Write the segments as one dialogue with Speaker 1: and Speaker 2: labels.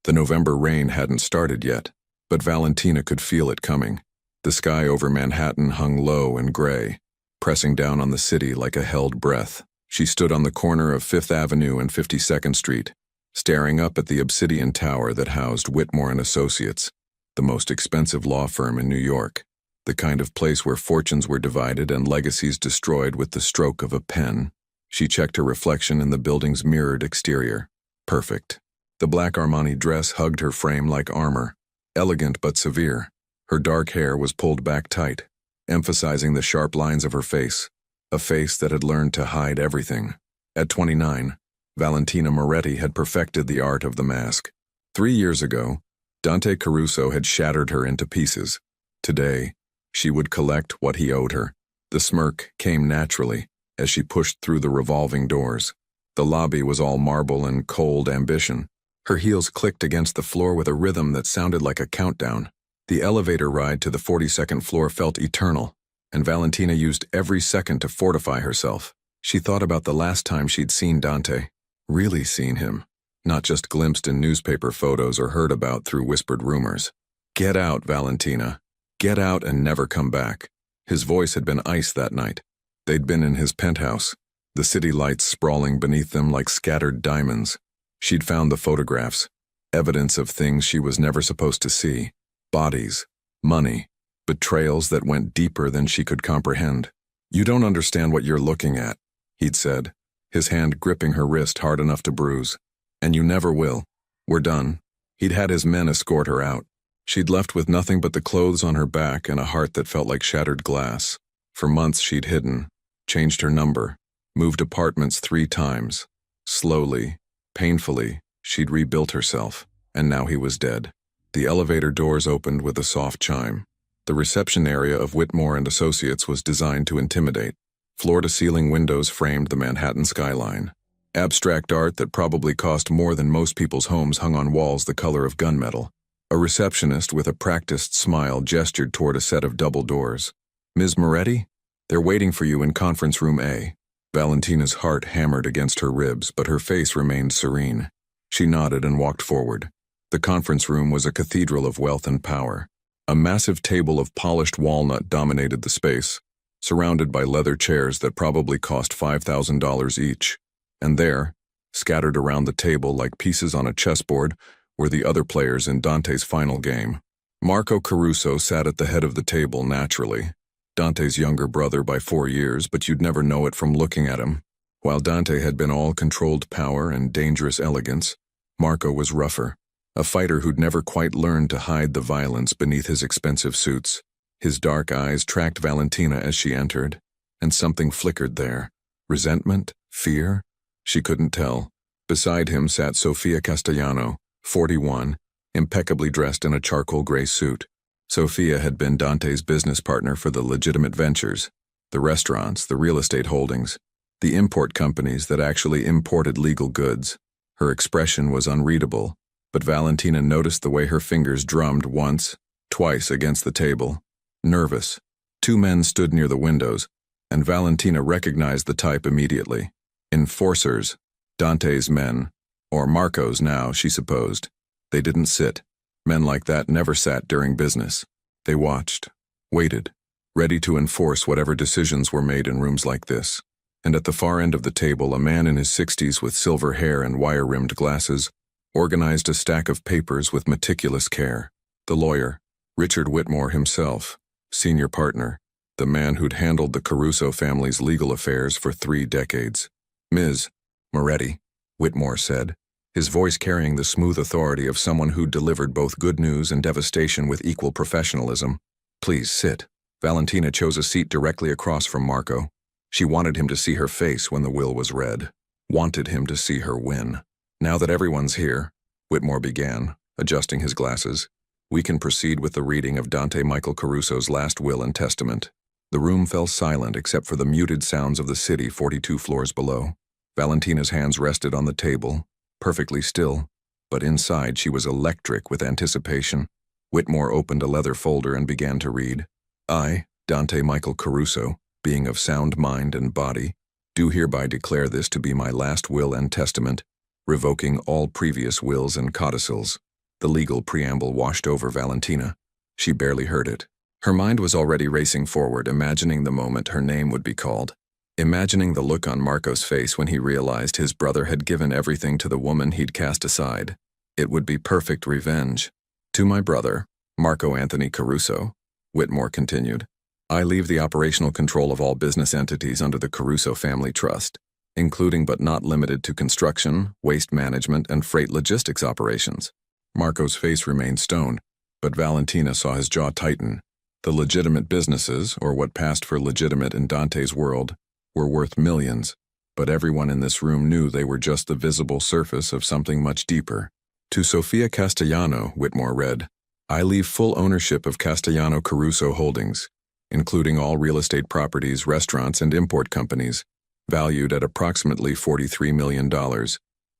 Speaker 1: The November rain hadn't started yet, but Valentina could feel it coming. The sky over Manhattan hung low and gray, pressing down on the city like a held breath. She stood on the corner of 5th Avenue and 52nd Street, staring up at the obsidian tower that housed Whitmore and Associates, the most expensive law firm in New York, the kind of place where fortunes were divided and legacies destroyed with the stroke of a pen. She checked her reflection in the building's mirrored exterior. Perfect. The black Armani dress hugged her frame like armor, elegant but severe. Her dark hair was pulled back tight, emphasizing the sharp lines of her face, a face that had learned to hide everything. At 29, Valentina Moretti had perfected the art of the mask. 3 years ago, Dante Caruso had shattered her into pieces. Today, she would collect what he owed her. The smirk came naturally as she pushed through the revolving doors. The lobby was all marble and cold ambition. Her heels clicked against the floor with a rhythm that sounded like a countdown. The elevator ride to the 42nd floor felt eternal, and Valentina used every second to fortify herself. She thought about the last time she'd seen Dante, really seen him, not just glimpsed in newspaper photos or heard about through whispered rumors. Get out, Valentina. Get out and never come back. His voice had been ice that night. They'd been in his penthouse, the city lights sprawling beneath them like scattered diamonds. She'd found the photographs, evidence of things she was never supposed to see. Bodies, money, betrayals that went deeper than she could comprehend. You don't understand what you're looking at, he'd said, his hand gripping her wrist hard enough to bruise. And you never will. We're done. He'd had his men escort her out. She'd left with nothing but the clothes on her back and a heart that felt like shattered glass. For months she'd hidden, changed her number, moved apartments 3 times. Slowly, painfully, she'd rebuilt herself, and now he was dead. The elevator doors opened with a soft chime. The reception area of Whitmore and Associates was designed to intimidate. Floor-to-ceiling windows framed the Manhattan skyline. Abstract art that probably cost more than most people's homes hung on walls the color of gunmetal. A receptionist with a practiced smile gestured toward a set of double doors. Ms. Moretti? They're waiting for you in conference room A. Valentina's heart hammered against her ribs, but her face remained serene. She nodded and walked forward. The conference room was a cathedral of wealth and power. A massive table of polished walnut dominated the space, surrounded by leather chairs that probably cost $5,000 each. And there, scattered around the table like pieces on a chessboard, were the other players in Dante's final game. Marco Caruso sat at the head of the table naturally, Dante's younger brother by 4 years, but you'd never know it from looking at him. While Dante had been all controlled power and dangerous elegance, Marco was rougher. A fighter who'd never quite learned to hide the violence beneath his expensive suits. His dark eyes tracked Valentina as she entered, and something flickered there. Resentment? Fear? She couldn't tell. Beside him sat Sofia Castellano, 41, impeccably dressed in a charcoal gray suit. Sofia had been Dante's business partner for the legitimate ventures, the restaurants, the real estate holdings, the import companies that actually imported legal goods. Her expression was unreadable, but Valentina noticed the way her fingers drummed once, twice against the table. Nervous. 2 men stood near the windows, and Valentina recognized the type immediately. Enforcers. Dante's men. Or Marco's now, she supposed. They didn't sit. Men like that never sat during business. They watched, waited, ready to enforce whatever decisions were made in rooms like this. And at the far end of the table, a man in his 60s with silver hair and wire-rimmed glasses organized a stack of papers with meticulous care. The lawyer, Richard Whitmore himself, senior partner, the man who'd handled the Caruso family's legal affairs for 3 decades. Ms. Moretti, Whitmore said, his voice carrying the smooth authority of someone who'd delivered both good news and devastation with equal professionalism. Please sit. Valentina chose a seat directly across from Marco. She wanted him to see her face when the will was read. Wanted him to see her win. Now that everyone's here, Whitmore began, adjusting his glasses, we can proceed with the reading of Dante Michael Caruso's last will and testament. The room fell silent except for the muted sounds of the city 42 floors below. Valentina's hands rested on the table, perfectly still, but inside she was electric with anticipation. Whitmore opened a leather folder and began to read. I, Dante Michael Caruso, being of sound mind and body, do hereby declare this to be my last will and testament, revoking all previous wills and codicils. The legal preamble washed over Valentina. She barely heard it. Her mind was already racing forward, imagining the moment her name would be called. Imagining the look on Marco's face when he realized his brother had given everything to the woman he'd cast aside. It would be perfect revenge. To my brother, Marco Anthony Caruso, Whitmore continued, I leave the operational control of all business entities under the Caruso Family Trust, including but not limited to construction, waste management, and freight logistics operations. Marco's face remained stone, but Valentina saw his jaw tighten. The legitimate businesses, or what passed for legitimate in Dante's world, were worth millions, but everyone in this room knew they were just the visible surface of something much deeper. To Sofia Castellano, Whitmore read, I leave full ownership of Castellano Caruso Holdings, including all real estate properties, restaurants, and import companies, valued at approximately $43 million,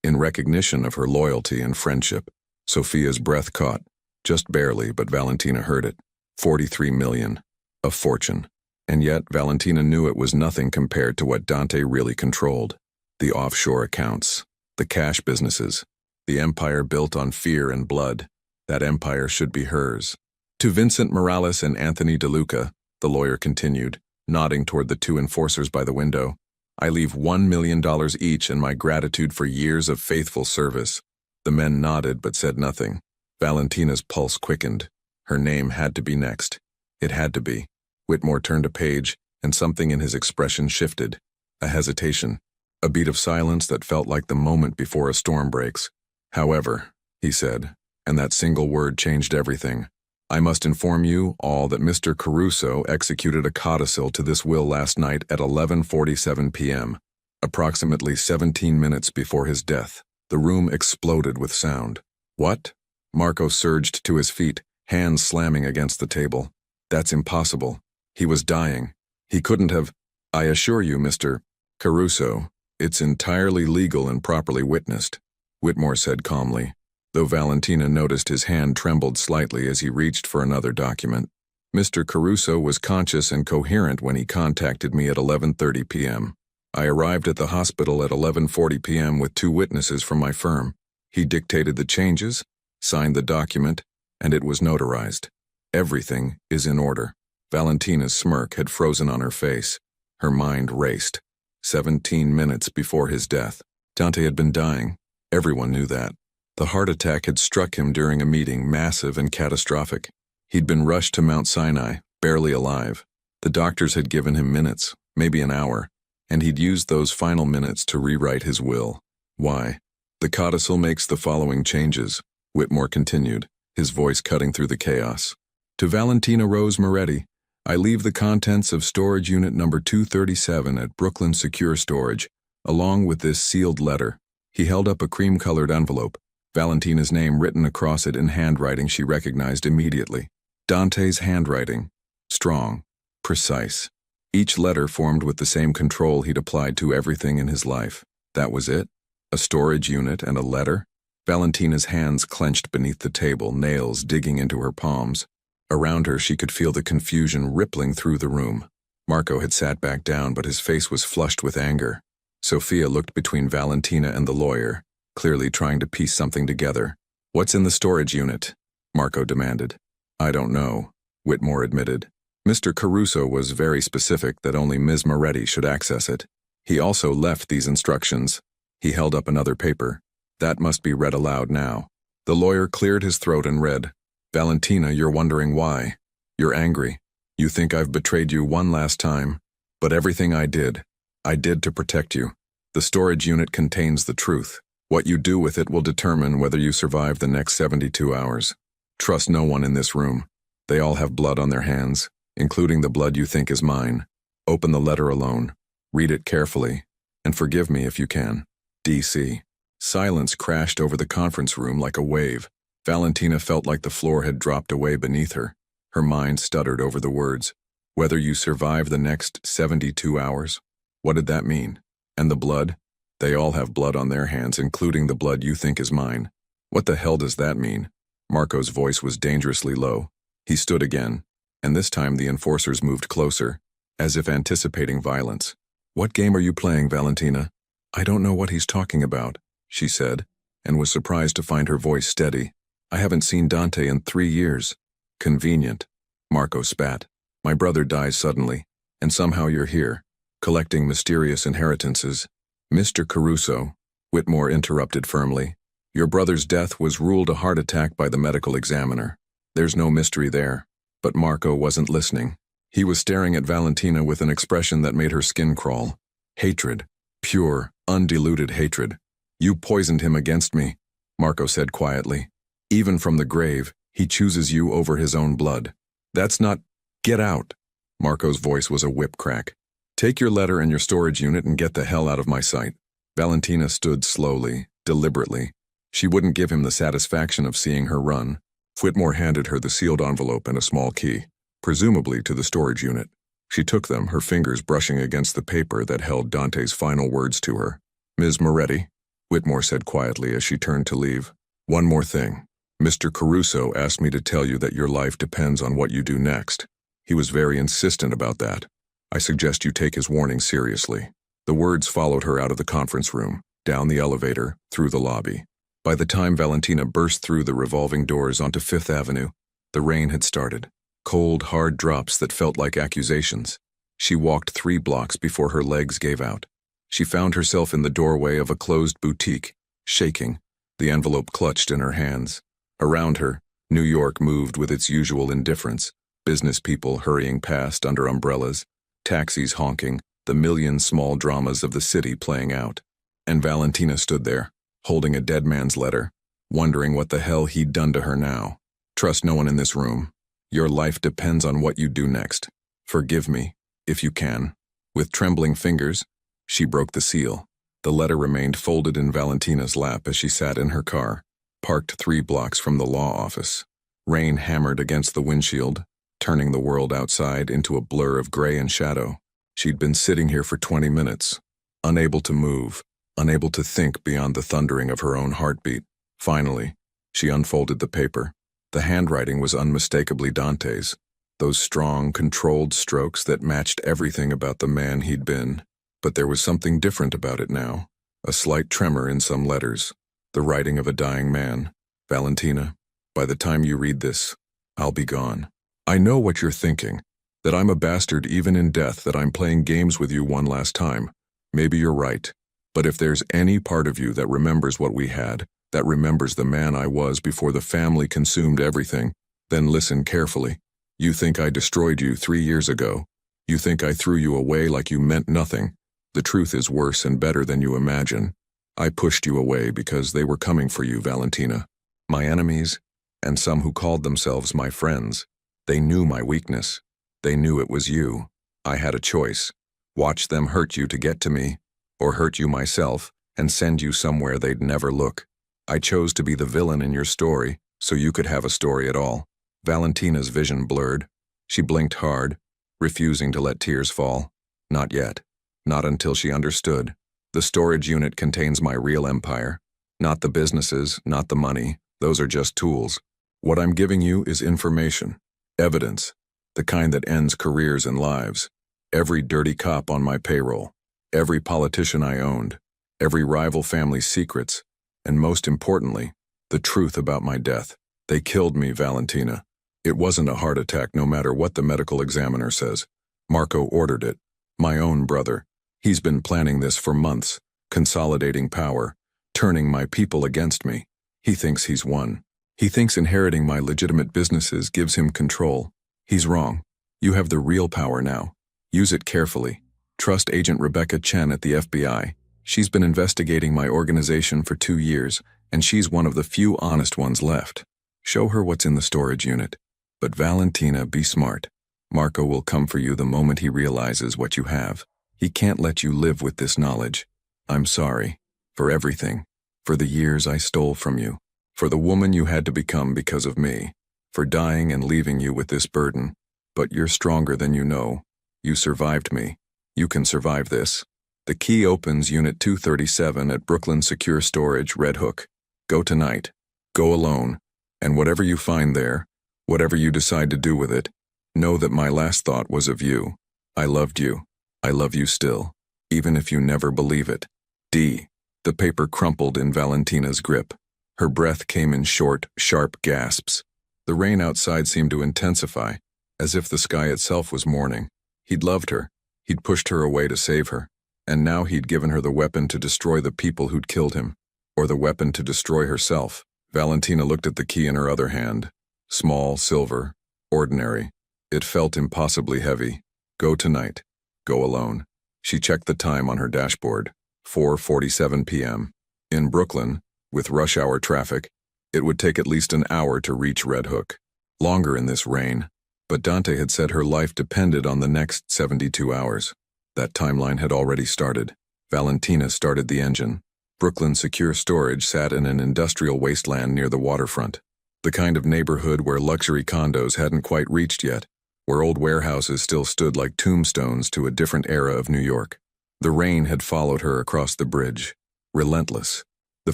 Speaker 1: in recognition of her loyalty and friendship. Sophia's breath caught, just barely, but Valentina heard it. 43 million. A fortune. And yet, Valentina knew it was nothing compared to what Dante really controlled. The offshore accounts, the cash businesses, the empire built on fear and blood. That empire should be hers. To Vincent Morales and Anthony DeLuca, the lawyer continued, nodding toward the two enforcers by the window, I leave $1 million each in my gratitude for years of faithful service. The men nodded but said nothing. Valentina's pulse quickened. Her name had to be next. It had to be. Whitmore turned a page, and something in his expression shifted. A hesitation. A beat of silence that felt like the moment before a storm breaks. However, he said, and that single word changed everything. I must inform you all that Mr. Caruso executed a codicil to this will last night at 11:47 p.m., approximately 17 minutes before his death. The room exploded with sound. What? Marco surged to his feet, hands slamming against the table. That's impossible. He was dying. He couldn't have. I assure you, Mr. Caruso, it's entirely legal and properly witnessed, Whitmore said calmly, though Valentina noticed his hand trembled slightly as he reached for another document. Mr. Caruso was conscious and coherent when he contacted me at 11:30 p.m. I arrived at the hospital at 11:40 p.m. with two witnesses from my firm. He dictated the changes, signed the document, and it was notarized. Everything is in order. Valentina's smirk had frozen on her face. Her mind raced. 17 minutes before his death. Dante had been dying. Everyone knew that. The heart attack had struck him during a meeting, massive and catastrophic. He'd been rushed to Mount Sinai, barely alive. The doctors had given him minutes, maybe an hour, and he'd used those final minutes to rewrite his will. Why? The codicil makes the following changes, Whitmore continued, his voice cutting through the chaos. To Valentina Rose Moretti, I leave the contents of storage unit number 237 at Brooklyn Secure Storage, along with this sealed letter. He held up a cream-colored envelope, Valentina's name written across it in handwriting she recognized immediately. Dante's handwriting. Strong. Precise. Each letter formed with the same control he'd applied to everything in his life. That was it? A storage unit and a letter? Valentina's hands clenched beneath the table, nails digging into her palms. Around her, she could feel the confusion rippling through the room. Marco had sat back down, but his face was flushed with anger. Sophia looked between Valentina and the lawyer, clearly trying to piece something together. What's in the storage unit? Marco demanded. I don't know, Whitmore admitted. Mr. Caruso was very specific that only Ms. Moretti should access it. He also left these instructions. He held up another paper. That must be read aloud now. The lawyer cleared his throat and read, Valentina, you're wondering why. You're angry. You think I've betrayed you one last time. But everything I did to protect you. The storage unit contains the truth. What you do with it will determine whether you survive the next 72 hours. Trust no one in this room. They all have blood on their hands, including the blood you think is mine. Open the letter alone. Read it carefully. And forgive me if you can. D.C. Silence crashed over the conference room like a wave. Valentina felt like the floor had dropped away beneath her. Her mind stuttered over the words. Whether you survive the next 72 hours? What did that mean? And the blood? They all have blood on their hands, including the blood you think is mine. What the hell does that mean? Marco's voice was dangerously low. He stood again, and this time the enforcers moved closer, as if anticipating violence. What game are you playing, Valentina? I don't know what he's talking about, she said, and was surprised to find her voice steady. I haven't seen Dante in 3 years. Convenient. Marco spat. My brother dies suddenly, and somehow you're here, collecting mysterious inheritances. Mr. Caruso, Whitmore interrupted firmly. Your brother's death was ruled a heart attack by the medical examiner. There's no mystery there. But Marco wasn't listening. He was staring at Valentina with an expression that made her skin crawl. Hatred. Pure, undiluted hatred. You poisoned him against me, Marco said quietly. Even from the grave, he chooses you over his own blood. That's not— Get out! Marco's voice was a whip crack. Take your letter and your storage unit and get the hell out of my sight. Valentina stood slowly, deliberately. She wouldn't give him the satisfaction of seeing her run. Whitmore handed her the sealed envelope and a small key, presumably to the storage unit. She took them, her fingers brushing against the paper that held Dante's final words to her. Ms. Moretti, Whitmore said quietly as she turned to leave. One more thing. Mr. Caruso asked me to tell you that your life depends on what you do next. He was very insistent about that. I suggest you take his warning seriously. The words followed her out of the conference room, down the elevator, through the lobby. By the time Valentina burst through the revolving doors onto Fifth Avenue, the rain had started. Cold, hard drops that felt like accusations. She walked 3 blocks before her legs gave out. She found herself in the doorway of a closed boutique, shaking, the envelope clutched in her hands. Around her, New York moved with its usual indifference, business people hurrying past under umbrellas, taxis honking, the million small dramas of the city playing out. And Valentina stood there, holding a dead man's letter, wondering what the hell he'd done to her now. Trust no one in this room. Your life depends on what you do next. Forgive me, if you can. With trembling fingers, she broke the seal. The letter remained folded in Valentina's lap as she sat in her car, parked 3 blocks from the law office. Rain hammered against the windshield, turning the world outside into a blur of gray and shadow. She'd been sitting here for 20 minutes, unable to move, unable to think beyond the thundering of her own heartbeat. Finally, she unfolded the paper. The handwriting was unmistakably Dante's, those strong, controlled strokes that matched everything about the man he'd been. But there was something different about it now, a slight tremor in some letters, the writing of a dying man. Valentina, by the time you read this, I'll be gone. I know what you're thinking, that I'm a bastard even in death, that I'm playing games with you one last time. Maybe you're right, but if there's any part of you that remembers what we had, that remembers the man I was before the family consumed everything, then listen carefully. You think I destroyed you 3 years ago. You think I threw you away like you meant nothing. The truth is worse and better than you imagine. I pushed you away because they were coming for you, Valentina. My enemies, and some who called themselves my friends, they knew my weakness. They knew it was you. I had a choice. Watch them hurt you to get to me, or hurt you myself and send you somewhere they'd never look. I chose to be the villain in your story, so you could have a story at all. Valentina's vision blurred. She blinked hard, refusing to let tears fall. Not yet. Not until she understood. The storage unit contains my real empire. Not the businesses, not the money. Those are just tools. What I'm giving you is information. Evidence. The kind that ends careers and lives. Every dirty cop on my payroll. Every politician I owned. Every rival family's secrets. And most importantly, the truth about my death. They killed me, Valentina. It wasn't a heart attack no matter what the medical examiner says. Marco ordered it. My own brother. He's been planning this for months, consolidating power, turning my people against me. He thinks he's won. He thinks inheriting my legitimate businesses gives him control. He's wrong. You have the real power now. Use it carefully. Trust Agent Rebecca Chen at the FBI. She's been investigating my organization for 2 years, and she's one of the few honest ones left. Show her what's in the storage unit. But Valentina, be smart. Marco will come for you the moment he realizes what you have. He can't let you live with this knowledge. I'm sorry. For everything. For the years I stole from you. For the woman you had to become because of me. For dying and leaving you with this burden. But you're stronger than you know. You survived me. You can survive this. The key opens Unit 237 at Brooklyn Secure Storage, Red Hook. Go tonight. Go alone. And whatever you find there, whatever you decide to do with it, know that my last thought was of you. I loved you. I love you still, even if you never believe it. D. The paper crumpled in Valentina's grip. Her breath came in short, sharp gasps. The rain outside seemed to intensify, as if the sky itself was mourning. He'd loved her. He'd pushed her away to save her. And now he'd given her the weapon to destroy the people who'd killed him. Or the weapon to destroy herself. Valentina looked at the key in her other hand. Small, silver, ordinary. It felt impossibly heavy. Go tonight. Go alone. She checked the time on her dashboard. 4:47 p.m. In Brooklyn, with rush hour traffic, it would take at least an hour to reach Red Hook. Longer in this rain. But Dante had said her life depended on the next 72 hours. That timeline had already started. Valentina started the engine. Brooklyn Secure Storage sat in an industrial wasteland near the waterfront. The kind of neighborhood where luxury condos hadn't quite reached yet, where old warehouses still stood like tombstones to a different era of New York. The rain had followed her across the bridge. Relentless. The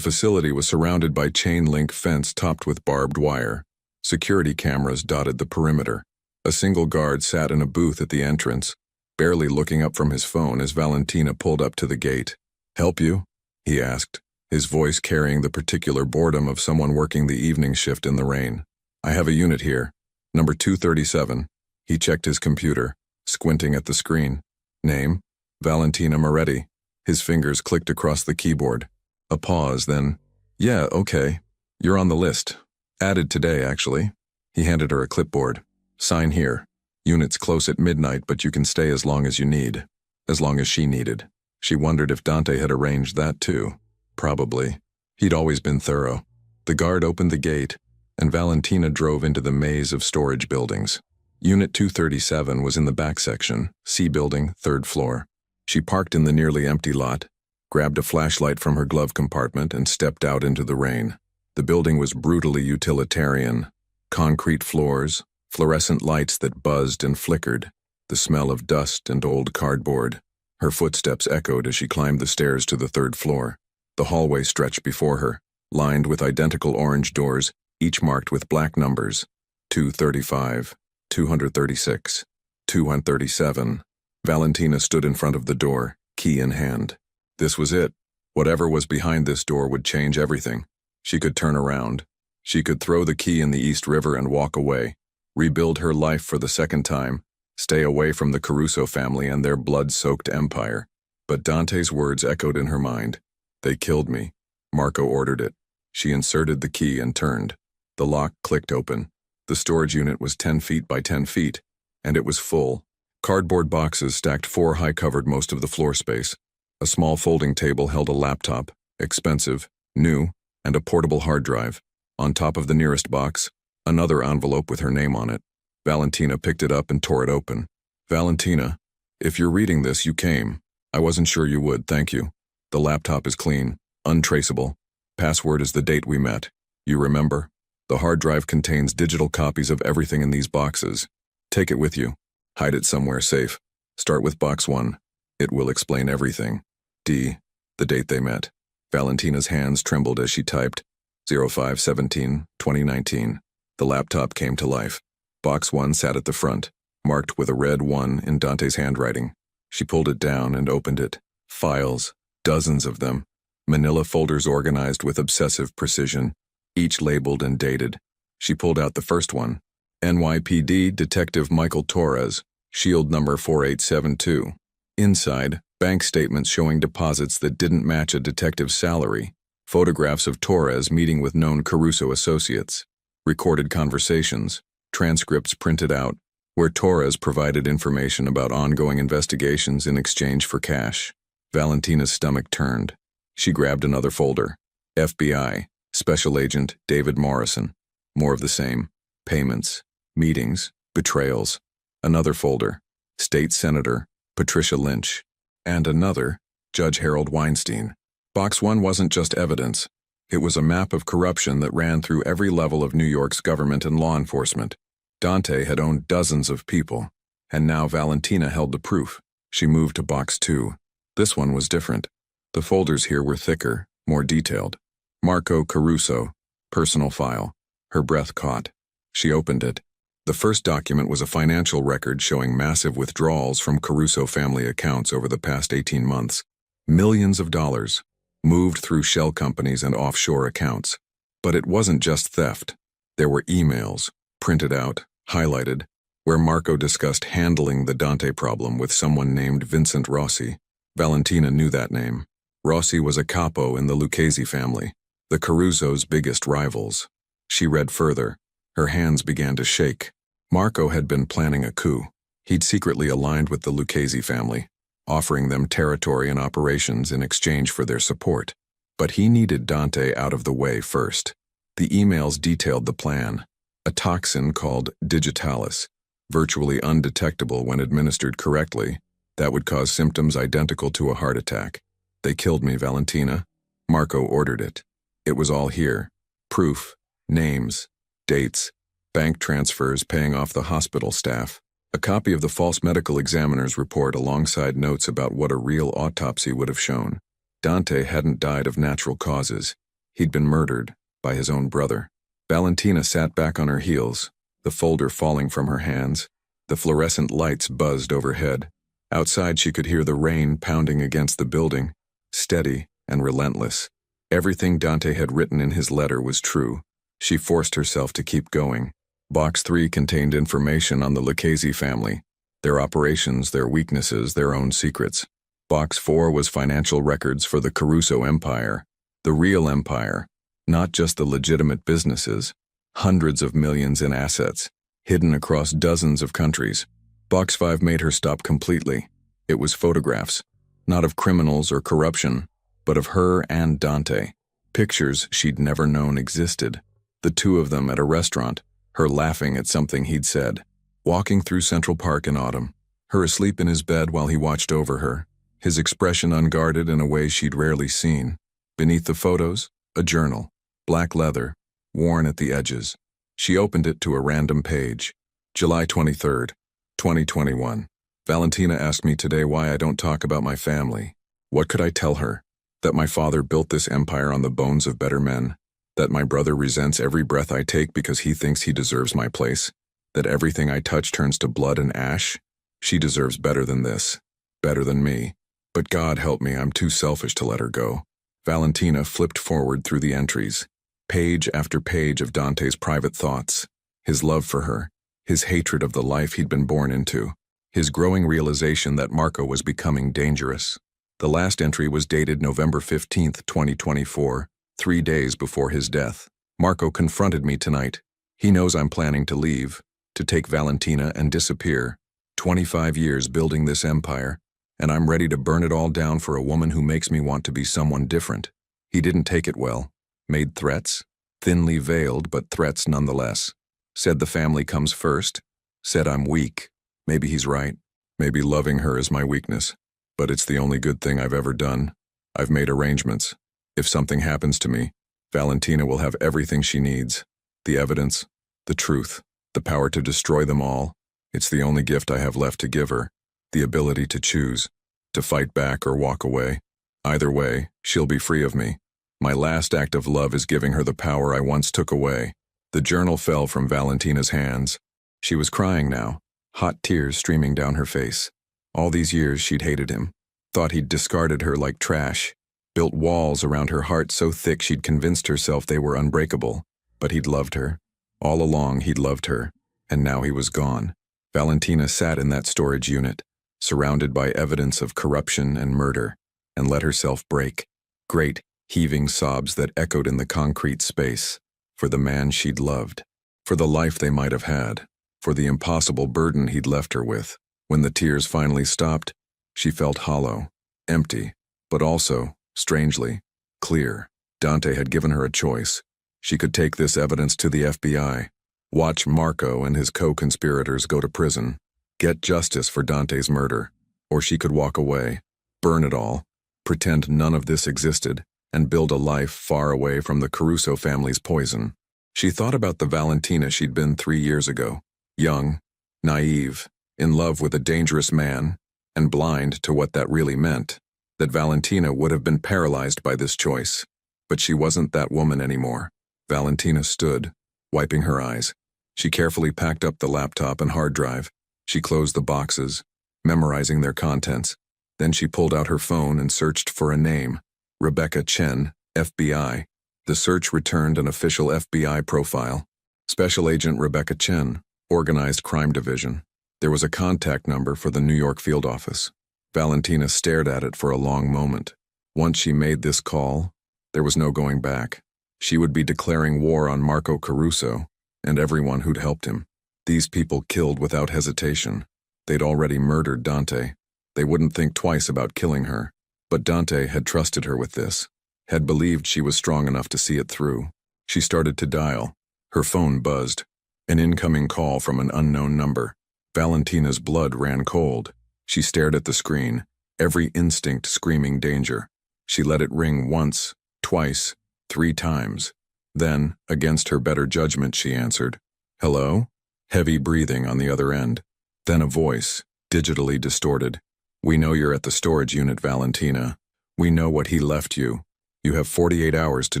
Speaker 1: facility was surrounded by chain-link fence topped with barbed wire. Security cameras dotted the perimeter. A single guard sat in a booth at the entrance, barely looking up from his phone as Valentina pulled up to the gate. "Help you?" he asked, his voice carrying the particular boredom of someone working the evening shift in the rain. "I have a unit here. Number 237. He checked his computer, squinting at the screen. Name? Valentina Moretti. His fingers clicked across the keyboard. A pause, then, "Yeah, okay. You're on the list. Added today, actually." He handed her a clipboard. "Sign here. Unit's close at midnight, but you can stay as long as you need." As long as she needed. She wondered if Dante had arranged that too. Probably. He'd always been thorough. The guard opened the gate, and Valentina drove into the maze of storage buildings. Unit 237 was in the back section, C building, 3rd floor. She parked in the nearly empty lot, grabbed a flashlight from her glove compartment, and stepped out into the rain. The building was brutally utilitarian. Concrete floors, fluorescent lights that buzzed and flickered, the smell of dust and old cardboard. Her footsteps echoed as she climbed the stairs to the 3rd floor. The hallway stretched before her, lined with identical orange doors, each marked with black numbers. 235, 236, 237. Valentina stood in front of the door, key in hand. This was it. Whatever was behind this door would change everything. She could turn around. She could throw the key in the East River and walk away. Rebuild her life for the second time. Stay away from the Caruso family and their blood-soaked empire. But Dante's words echoed in her mind. "They killed me." Marco ordered it. She inserted the key and turned. The lock clicked open. The storage unit was 10 feet by 10 feet, and it was full. Cardboard boxes stacked 4 high covered most of the floor space. A small folding table held a laptop, expensive, new, and a portable hard drive. On top of the nearest box, another envelope with her name on it. Valentina picked it up and tore it open. "Valentina, if you're reading this, you came. I wasn't sure you would, thank you. The laptop is clean, untraceable. Password is the date we met. You remember? The hard drive contains digital copies of everything in these boxes. Take it with you. Hide it somewhere safe. Start with box 1. It will explain everything. D. The date they met." Valentina's hands trembled as she typed. 05/17/2019. The laptop came to life. Box 1 sat at the front, marked with a red 1 in Dante's handwriting. She pulled it down and opened it. Files, dozens of them. Manila folders organized with obsessive precision, each labeled and dated. She pulled out the first one. NYPD Detective Michael Torres, Shield number 4872. Inside, bank statements showing deposits that didn't match a detective's salary. Photographs of Torres meeting with known Caruso associates. Recorded conversations. Transcripts printed out, where Torres provided information about ongoing investigations in exchange for cash. Valentina's stomach turned. She grabbed another folder. FBI, Special Agent David Morrison. More of the same. Payments, meetings, betrayals. Another folder. State Senator Patricia Lynch. And another, Judge Harold Weinstein. Box 1 wasn't just evidence. It was a map of corruption that ran through every level of New York's government and law enforcement. Dante had owned dozens of people, and now Valentina held the proof. She moved to box 2. This one was different. The folders here were thicker, more detailed. Marco Caruso, personal file. Her breath caught. She opened it. The first document was a financial record showing massive withdrawals from Caruso family accounts over the past 18 months. Millions of dollars, moved through shell companies and offshore accounts. But it wasn't just theft. There were emails, printed out, highlighted, where Marco discussed handling the Dante problem with someone named Vincent Rossi. Valentina knew that name. Rossi was a capo in the Lucchese family, the Caruso's biggest rivals. She read further. Her hands began to shake. Marco had been planning a coup. He'd secretly aligned with the Lucchese family, offering them territory and operations in exchange for their support. But he needed Dante out of the way first. The emails detailed the plan, a toxin called digitalis, virtually undetectable when administered correctly, that would cause symptoms identical to a heart attack. They killed me, Valentina. Marco ordered it. It was all here. Proof, names, dates, bank transfers paying off the hospital staff, a copy of the false medical examiner's report alongside notes about what a real autopsy would have shown. Dante hadn't died of natural causes. He'd been murdered by his own brother. Valentina sat back on her heels, the folder falling from her hands. The fluorescent lights buzzed overhead. Outside she could hear the rain pounding against the building, steady and relentless. Everything Dante had written in his letter was true. She forced herself to keep going. Box 3 contained information on the Lucchese family, their operations, their weaknesses, their own secrets. Box 4 was financial records for the Caruso empire, the real empire, not just the legitimate businesses, hundreds of millions in assets, hidden across dozens of countries. Box 5 made her stop completely. It was photographs, not of criminals or corruption, but of her and Dante. Pictures she'd never known existed. The two of them at a restaurant, her laughing at something he'd said, walking through Central Park in autumn, her asleep in his bed while he watched over her, his expression unguarded in a way she'd rarely seen. Beneath the photos, a journal, black leather, worn at the edges. She opened it to a random page. July 23rd, 2021. Valentina asked me today why I don't talk about my family. What could I tell her? That my father built this empire on the bones of better men. That my brother resents every breath I take because he thinks he deserves my place. That everything I touch turns to blood and ash. She deserves better than this. Better than me. But God help me, I'm too selfish to let her go. Valentina flipped forward through the entries. Page after page of Dante's private thoughts. His love for her. His hatred of the life he'd been born into. His growing realization that Marco was becoming dangerous. The last entry was dated November 15th, 2024, 3 days before his death. Marco confronted me tonight. He knows I'm planning to leave, to take Valentina and disappear. 25 years building this empire, and I'm ready to burn it all down for a woman who makes me want to be someone different. He didn't take it well. Made threats, thinly veiled, but threats nonetheless. Said the family comes first. Said I'm weak. Maybe he's right. Maybe loving her is my weakness. But it's the only good thing I've ever done. I've made arrangements. If something happens to me, Valentina will have everything she needs. The evidence, the truth, the power to destroy them all. It's the only gift I have left to give her. The ability to choose, to fight back or walk away. Either way, she'll be free of me. My last act of love is giving her the power I once took away. The journal fell from Valentina's hands. She was crying now, hot tears streaming down her face. All these years she'd hated him, thought he'd discarded her like trash, built walls around her heart so thick she'd convinced herself they were unbreakable. But he'd loved her. All along he'd loved her, and now he was gone. Valentina sat in that storage unit, surrounded by evidence of corruption and murder, and let herself break. Great, heaving sobs that echoed in the concrete space, for the man she'd loved, for the life they might have had, for the impossible burden he'd left her with. When the tears finally stopped, she felt hollow, empty, but also, strangely, clear. Dante had given her a choice. She could take this evidence to the FBI, watch Marco and his co-conspirators go to prison, get justice for Dante's murder, or she could walk away, burn it all, pretend none of this existed, and build a life far away from the Caruso family's poison. She thought about the Valentina she'd been 3 years ago, young, naive, in love with a dangerous man, and blind to what that really meant, that Valentina would have been paralyzed by this choice. But she wasn't that woman anymore. Valentina stood, wiping her eyes. She carefully packed up the laptop and hard drive. She closed the boxes, memorizing their contents. Then she pulled out her phone and searched for a name. Rebecca Chen, FBI. The search returned an official FBI profile. Special Agent Rebecca Chen, Organized Crime Division. There was a contact number for the New York field office. Valentina stared at it for a long moment. Once she made this call, there was no going back. She would be declaring war on Marco Caruso and everyone who'd helped him. These people killed without hesitation. They'd already murdered Dante. They wouldn't think twice about killing her. But Dante had trusted her with this, had believed she was strong enough to see it through. She started to dial. Her phone buzzed. An incoming call from an unknown number. Valentina's blood ran cold. She stared at the screen, every instinct screaming danger. She let it ring once, twice, 3 times. Then, against her better judgment, she answered. "Hello?" Heavy breathing on the other end. Then a voice, digitally distorted. "We know you're at the storage unit, Valentina. We know what he left you. You have 48 hours to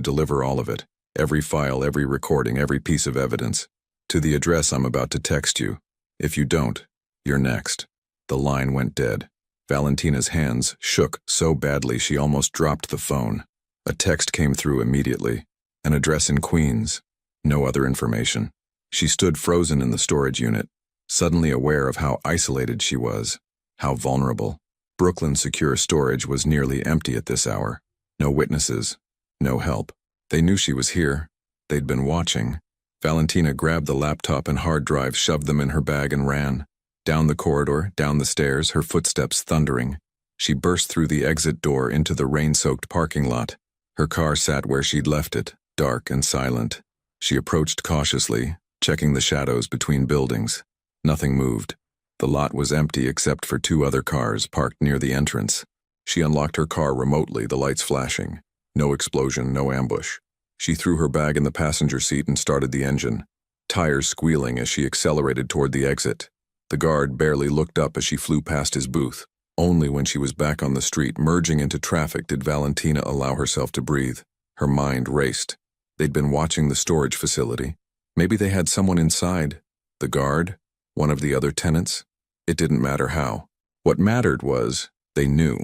Speaker 1: deliver all of it. Every file, every recording, every piece of evidence. To the address I'm about to text you. If you don't, you're next." The line went dead. Valentina's hands shook so badly she almost dropped the phone. A text came through immediately. An address in Queens. No other information. She stood frozen in the storage unit, suddenly aware of how isolated she was, how vulnerable. Brooklyn Secure Storage was nearly empty at this hour. No witnesses, no help. They knew she was here. They'd been watching. Valentina grabbed the laptop and hard drive, shoved them in her bag and ran. Down the corridor, down the stairs, her footsteps thundering. She burst through the exit door into the rain-soaked parking lot. Her car sat where she'd left it, dark and silent. She approached cautiously, checking the shadows between buildings. Nothing moved. The lot was empty except for 2 other cars parked near the entrance. She unlocked her car remotely, the lights flashing. No explosion, no ambush. She threw her bag in the passenger seat and started the engine, tires squealing as she accelerated toward the exit. The guard barely looked up as she flew past his booth. Only when she was back on the street, merging into traffic, did Valentina allow herself to breathe. Her mind raced. They'd been watching the storage facility. Maybe they had someone inside. The guard? One of the other tenants? It didn't matter how. What mattered was, they knew,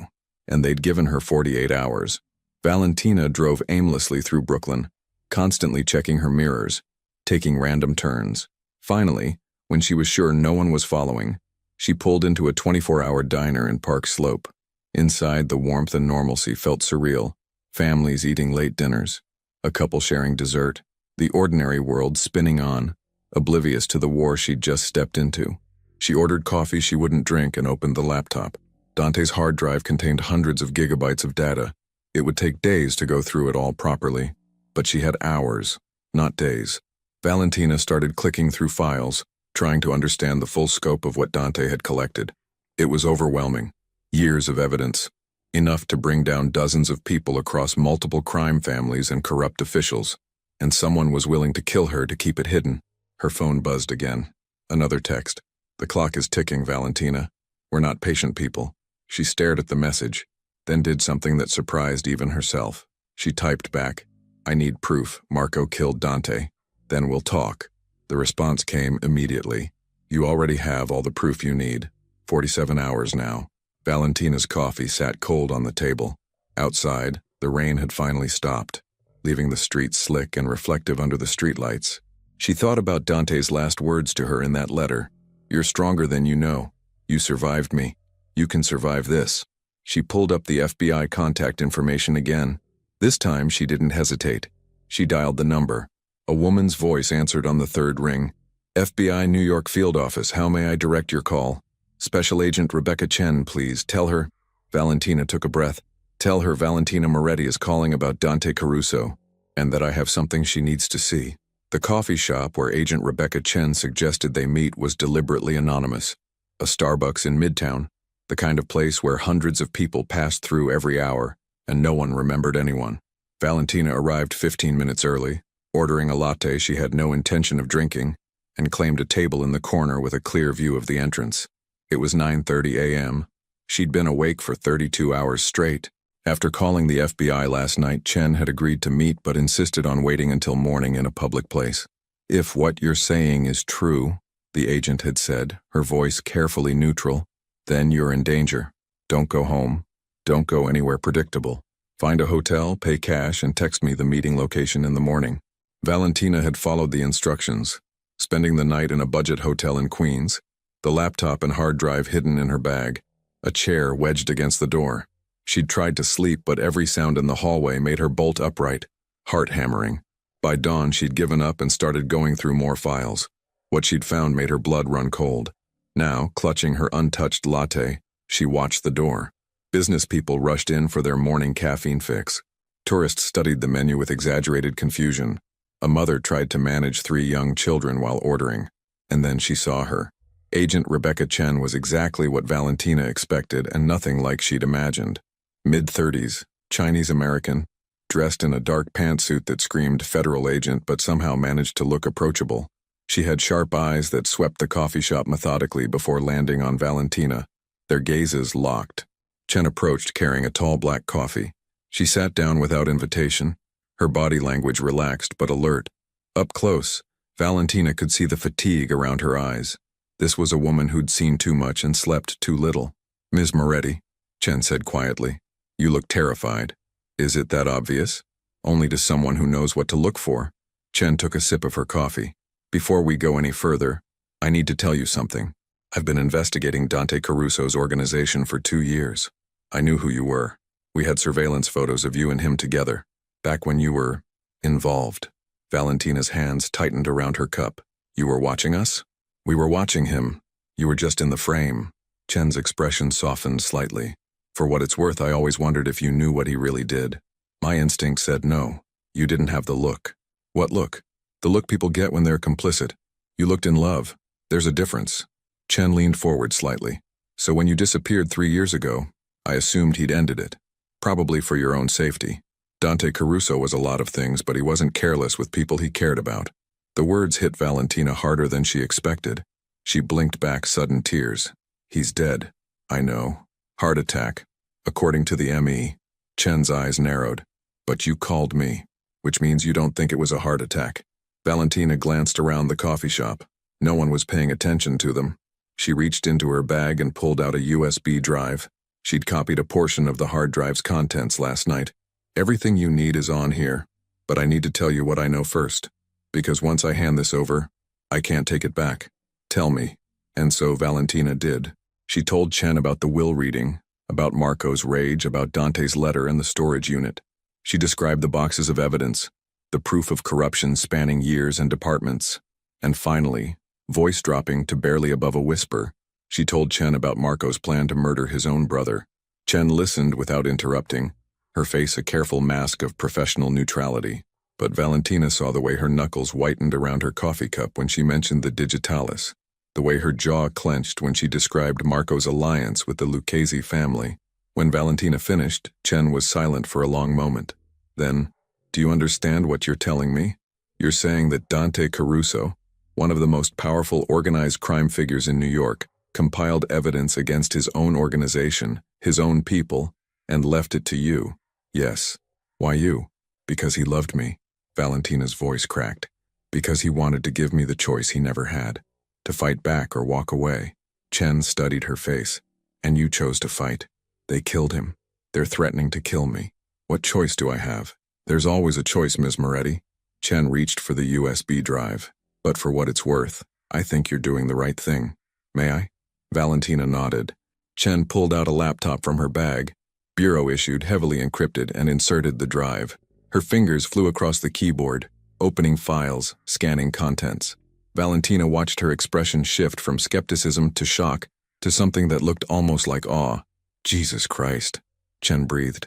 Speaker 1: and they'd given her 48 hours. Valentina drove aimlessly through Brooklyn, constantly checking her mirrors, taking random turns. Finally, when she was sure no one was following, she pulled into a 24-hour diner in Park Slope. Inside, the warmth and normalcy felt surreal. Families eating late dinners, a couple sharing dessert, the ordinary world spinning on, oblivious to the war she'd just stepped into. She ordered coffee she wouldn't drink and opened the laptop. Dante's hard drive contained hundreds of gigabytes of data. It would take days to go through it all properly, but she had hours, not days. Valentina started clicking through files, trying to understand the full scope of what Dante had collected. It was overwhelming. Years of evidence. Enough to bring down dozens of people across multiple crime families and corrupt officials. And someone was willing to kill her to keep it hidden. Her phone buzzed again. Another text. "The clock is ticking, Valentina. We're not patient people." She stared at the message, then did something that surprised even herself. She typed back, "I need proof. Marco killed Dante. Then we'll talk." The response came immediately. "You already have all the proof you need. 47 hours now." Valentina's coffee sat cold on the table. Outside, the rain had finally stopped, leaving the streets slick and reflective under the streetlights. She thought about Dante's last words to her in that letter. "You're stronger than you know. You survived me. You can survive this." She pulled up the FBI contact information again. This time, she didn't hesitate. She dialed the number. A woman's voice answered on the 3rd ring. "FBI New York Field Office, how may I direct your call?" "Special Agent Rebecca Chen, please. Tell her." Valentina took a breath. "Tell her Valentina Moretti is calling about Dante Caruso, and that I have something she needs to see." The coffee shop where Agent Rebecca Chen suggested they meet was deliberately anonymous. A Starbucks in Midtown, the kind of place where hundreds of people passed through every hour, and no one remembered anyone. Valentina arrived 15 minutes early, ordering a latte she had no intention of drinking, and claimed a table in the corner with a clear view of the entrance. It was 9:30 a.m. She'd been awake for 32 hours straight. After calling the FBI last night, Chen had agreed to meet but insisted on waiting until morning in a public place. "If what you're saying is true," the agent had said, her voice carefully neutral, "then you're in danger. Don't go home. Don't go anywhere predictable." Find a hotel, pay cash, and text me the meeting location in the morning. Valentina had followed the instructions, spending the night in a budget hotel in Queens, the laptop and hard drive hidden in her bag, a chair wedged against the door. She'd tried to sleep, but every sound in the hallway made her bolt upright, heart hammering. By dawn, she'd given up and started going through more files. What she'd found made her blood run cold. Now, clutching her untouched latte, she watched the door. Business people rushed in for their morning caffeine fix. Tourists studied the menu with exaggerated confusion. A mother tried to manage 3 young children while ordering. And then she saw her. Agent Rebecca Chen was exactly what Valentina expected and nothing like she'd imagined. Mid-30s, Chinese-American, dressed in a dark pantsuit that screamed federal agent but somehow managed to look approachable. She had sharp eyes that swept the coffee shop methodically before landing on Valentina. Their gazes locked. Chen approached carrying a tall black coffee. She sat down without invitation, her body language relaxed but alert. Up close, Valentina could see the fatigue around her eyes. This was a woman who'd seen too much and slept too little. "Ms. Moretti," Chen said quietly, "you look terrified. Is it that obvious?" "Only to someone who knows what to look for." Chen took a sip of her coffee. "Before we go any further, I need to tell you something. I've been investigating Dante Caruso's organization for 2 years. I knew who you were. We had surveillance photos of you and him together, back when you were involved." Valentina's hands tightened around her cup. "You were watching us?" "We were watching him. You were just in the frame." Chen's expression softened slightly. "For what it's worth, I always wondered if you knew what he really did. My instinct said no. You didn't have the look." "What look?" "The look people get when they're complicit. You looked in love. There's a difference." Chen leaned forward slightly. "So when you disappeared 3 years ago, I assumed he'd ended it. Probably for your own safety. Dante Caruso was a lot of things, but he wasn't careless with people he cared about." The words hit Valentina harder than she expected. She blinked back sudden tears. "He's dead." "I know. Heart attack. According to the ME." Chen's eyes narrowed. "But you called me, which means you don't think it was a heart attack." Valentina glanced around the coffee shop. No one was paying attention to them. She reached into her bag and pulled out a USB drive. She'd copied a portion of the hard drive's contents last night. "Everything you need is on here, but I need to tell you what I know first. Because once I hand this over, I can't take it back. Tell me." And so Valentina did. She told Chen about the will reading, about Marco's rage, about Dante's letter and the storage unit. She described the boxes of evidence, the proof of corruption spanning years and departments. And finally, voice dropping to barely above a whisper, she told Chen about Marco's plan to murder his own brother. Chen listened without interrupting, her face a careful mask of professional neutrality. But Valentina saw the way her knuckles whitened around her coffee cup when she mentioned the digitalis, the way her jaw clenched when she described Marco's alliance with the Lucchese family. When Valentina finished, Chen was silent for a long moment. Then, "Do you understand what you're telling me? You're saying that Dante Caruso, one of the most powerful organized crime figures in New York, compiled evidence against his own organization, his own people, and left it to you." "Yes." "Why you?" "Because he loved me." Valentina's voice cracked. "Because he wanted to give me the choice he never had, to fight back or walk away." Chen studied her face. "And you chose to fight. They killed him. They're threatening to kill me. What choice do I have?" "There's always a choice, Ms. Moretti." Chen reached for the USB drive. "But for what it's worth, I think you're doing the right thing. May I?" Valentina nodded. Chen pulled out a laptop from her bag, bureau-issued, heavily encrypted, and inserted the drive. Her fingers flew across the keyboard, opening files, scanning contents. Valentina watched her expression shift from skepticism to shock to something that looked almost like awe. "Jesus Christ," Chen breathed.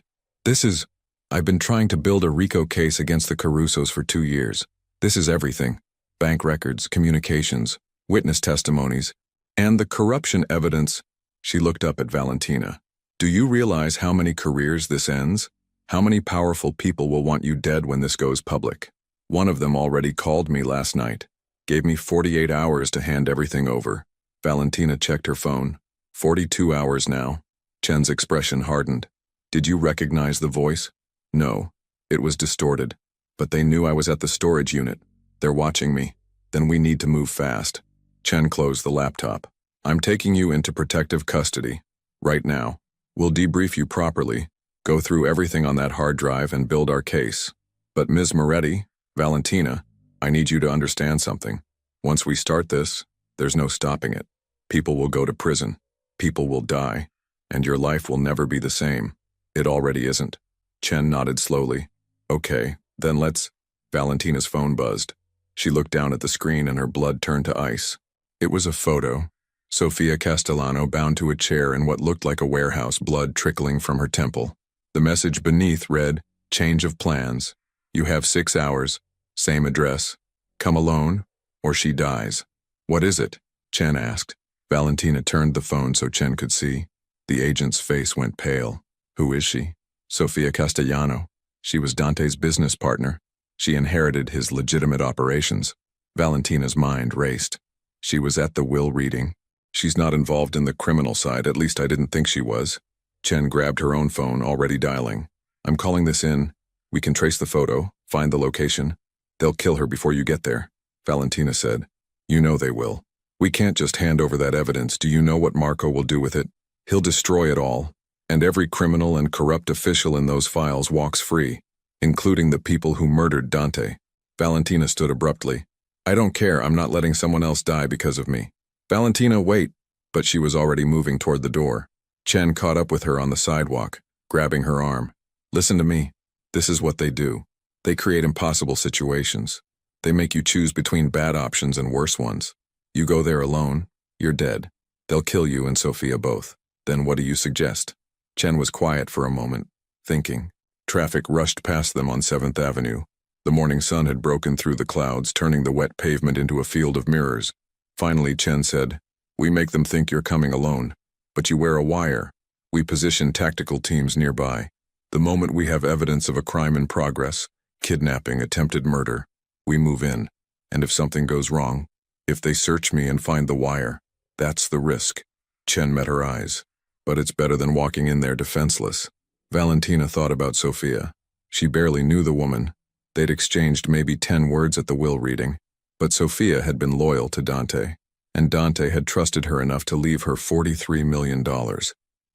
Speaker 1: I've been trying to build a RICO case against the Carusos for 2 years. This is everything. Bank records, communications, witness testimonies, and the corruption evidence." She looked up at Valentina. "Do you realize how many careers this ends? How many powerful people will want you dead when this goes public? One of them already called me last night. Gave me 48 hours to hand everything over." Valentina checked her phone. 42 hours now." Chen's expression hardened. "Did you recognize the voice?" "No. It was distorted. But they knew I was at the storage unit. They're watching me. Then we need to move fast." Chen closed the laptop. "I'm taking you into protective custody. Right now. We'll debrief you properly. Go through everything on that hard drive and build our case. But Ms. Moretti, Valentina, I need you to understand something. Once we start this, there's no stopping it. People will go to prison. People will die. And your life will never be the same. It already isn't. Chen nodded slowly. Okay, then let's... Valentina's phone buzzed. She looked down at the screen and her blood turned to ice. It was a photo. Sofia Castellano bound to a chair in what looked like a warehouse, blood trickling from her temple. The message beneath read, "Change of plans. You have 6 hours. Same address. Come alone, or she dies." "What is it?" Chen asked. Valentina turned the phone so Chen could see. The agent's face went pale. "Who is she?" "Sofia Castellano. She was Dante's business partner. She inherited his legitimate operations." Valentina's mind raced. She was at the will reading. She's not involved in the criminal side, at least I didn't think she was. Chen grabbed her own phone, already dialing. "I'm calling this in. We can trace the photo, find the location. They'll kill her before you get there," Valentina said. "You know they will. We can't just hand over that evidence. Do you know what Marco will do with it? He'll destroy it all. And every criminal and corrupt official in those files walks free, including the people who murdered Dante." Valentina stood abruptly. "I don't care. I'm not letting someone else die because of me." "Valentina, wait." But she was already moving toward the door. Chen caught up with her on the sidewalk, grabbing her arm. "Listen to me. This is what they do. They create impossible situations. They make you choose between bad options and worse ones. You go there alone, you're dead. They'll kill you and Sofia both. Then what do you suggest?" Chen was quiet for a moment, thinking. Traffic rushed past them on 7th Avenue. The morning sun had broken through the clouds, turning the wet pavement into a field of mirrors. Finally, Chen said, "We make them think you're coming alone, but you wear a wire. We position tactical teams nearby. The moment we have evidence of a crime in progress, kidnapping, attempted murder, we move in. And if something goes wrong, if they search me and find the wire, that's the risk." Chen met her eyes. "But it's better than walking in there defenseless." Valentina thought about Sofia. She barely knew the woman. They'd exchanged maybe 10 words at the will reading. But Sofia had been loyal to Dante, and Dante had trusted her enough to leave her $43 million.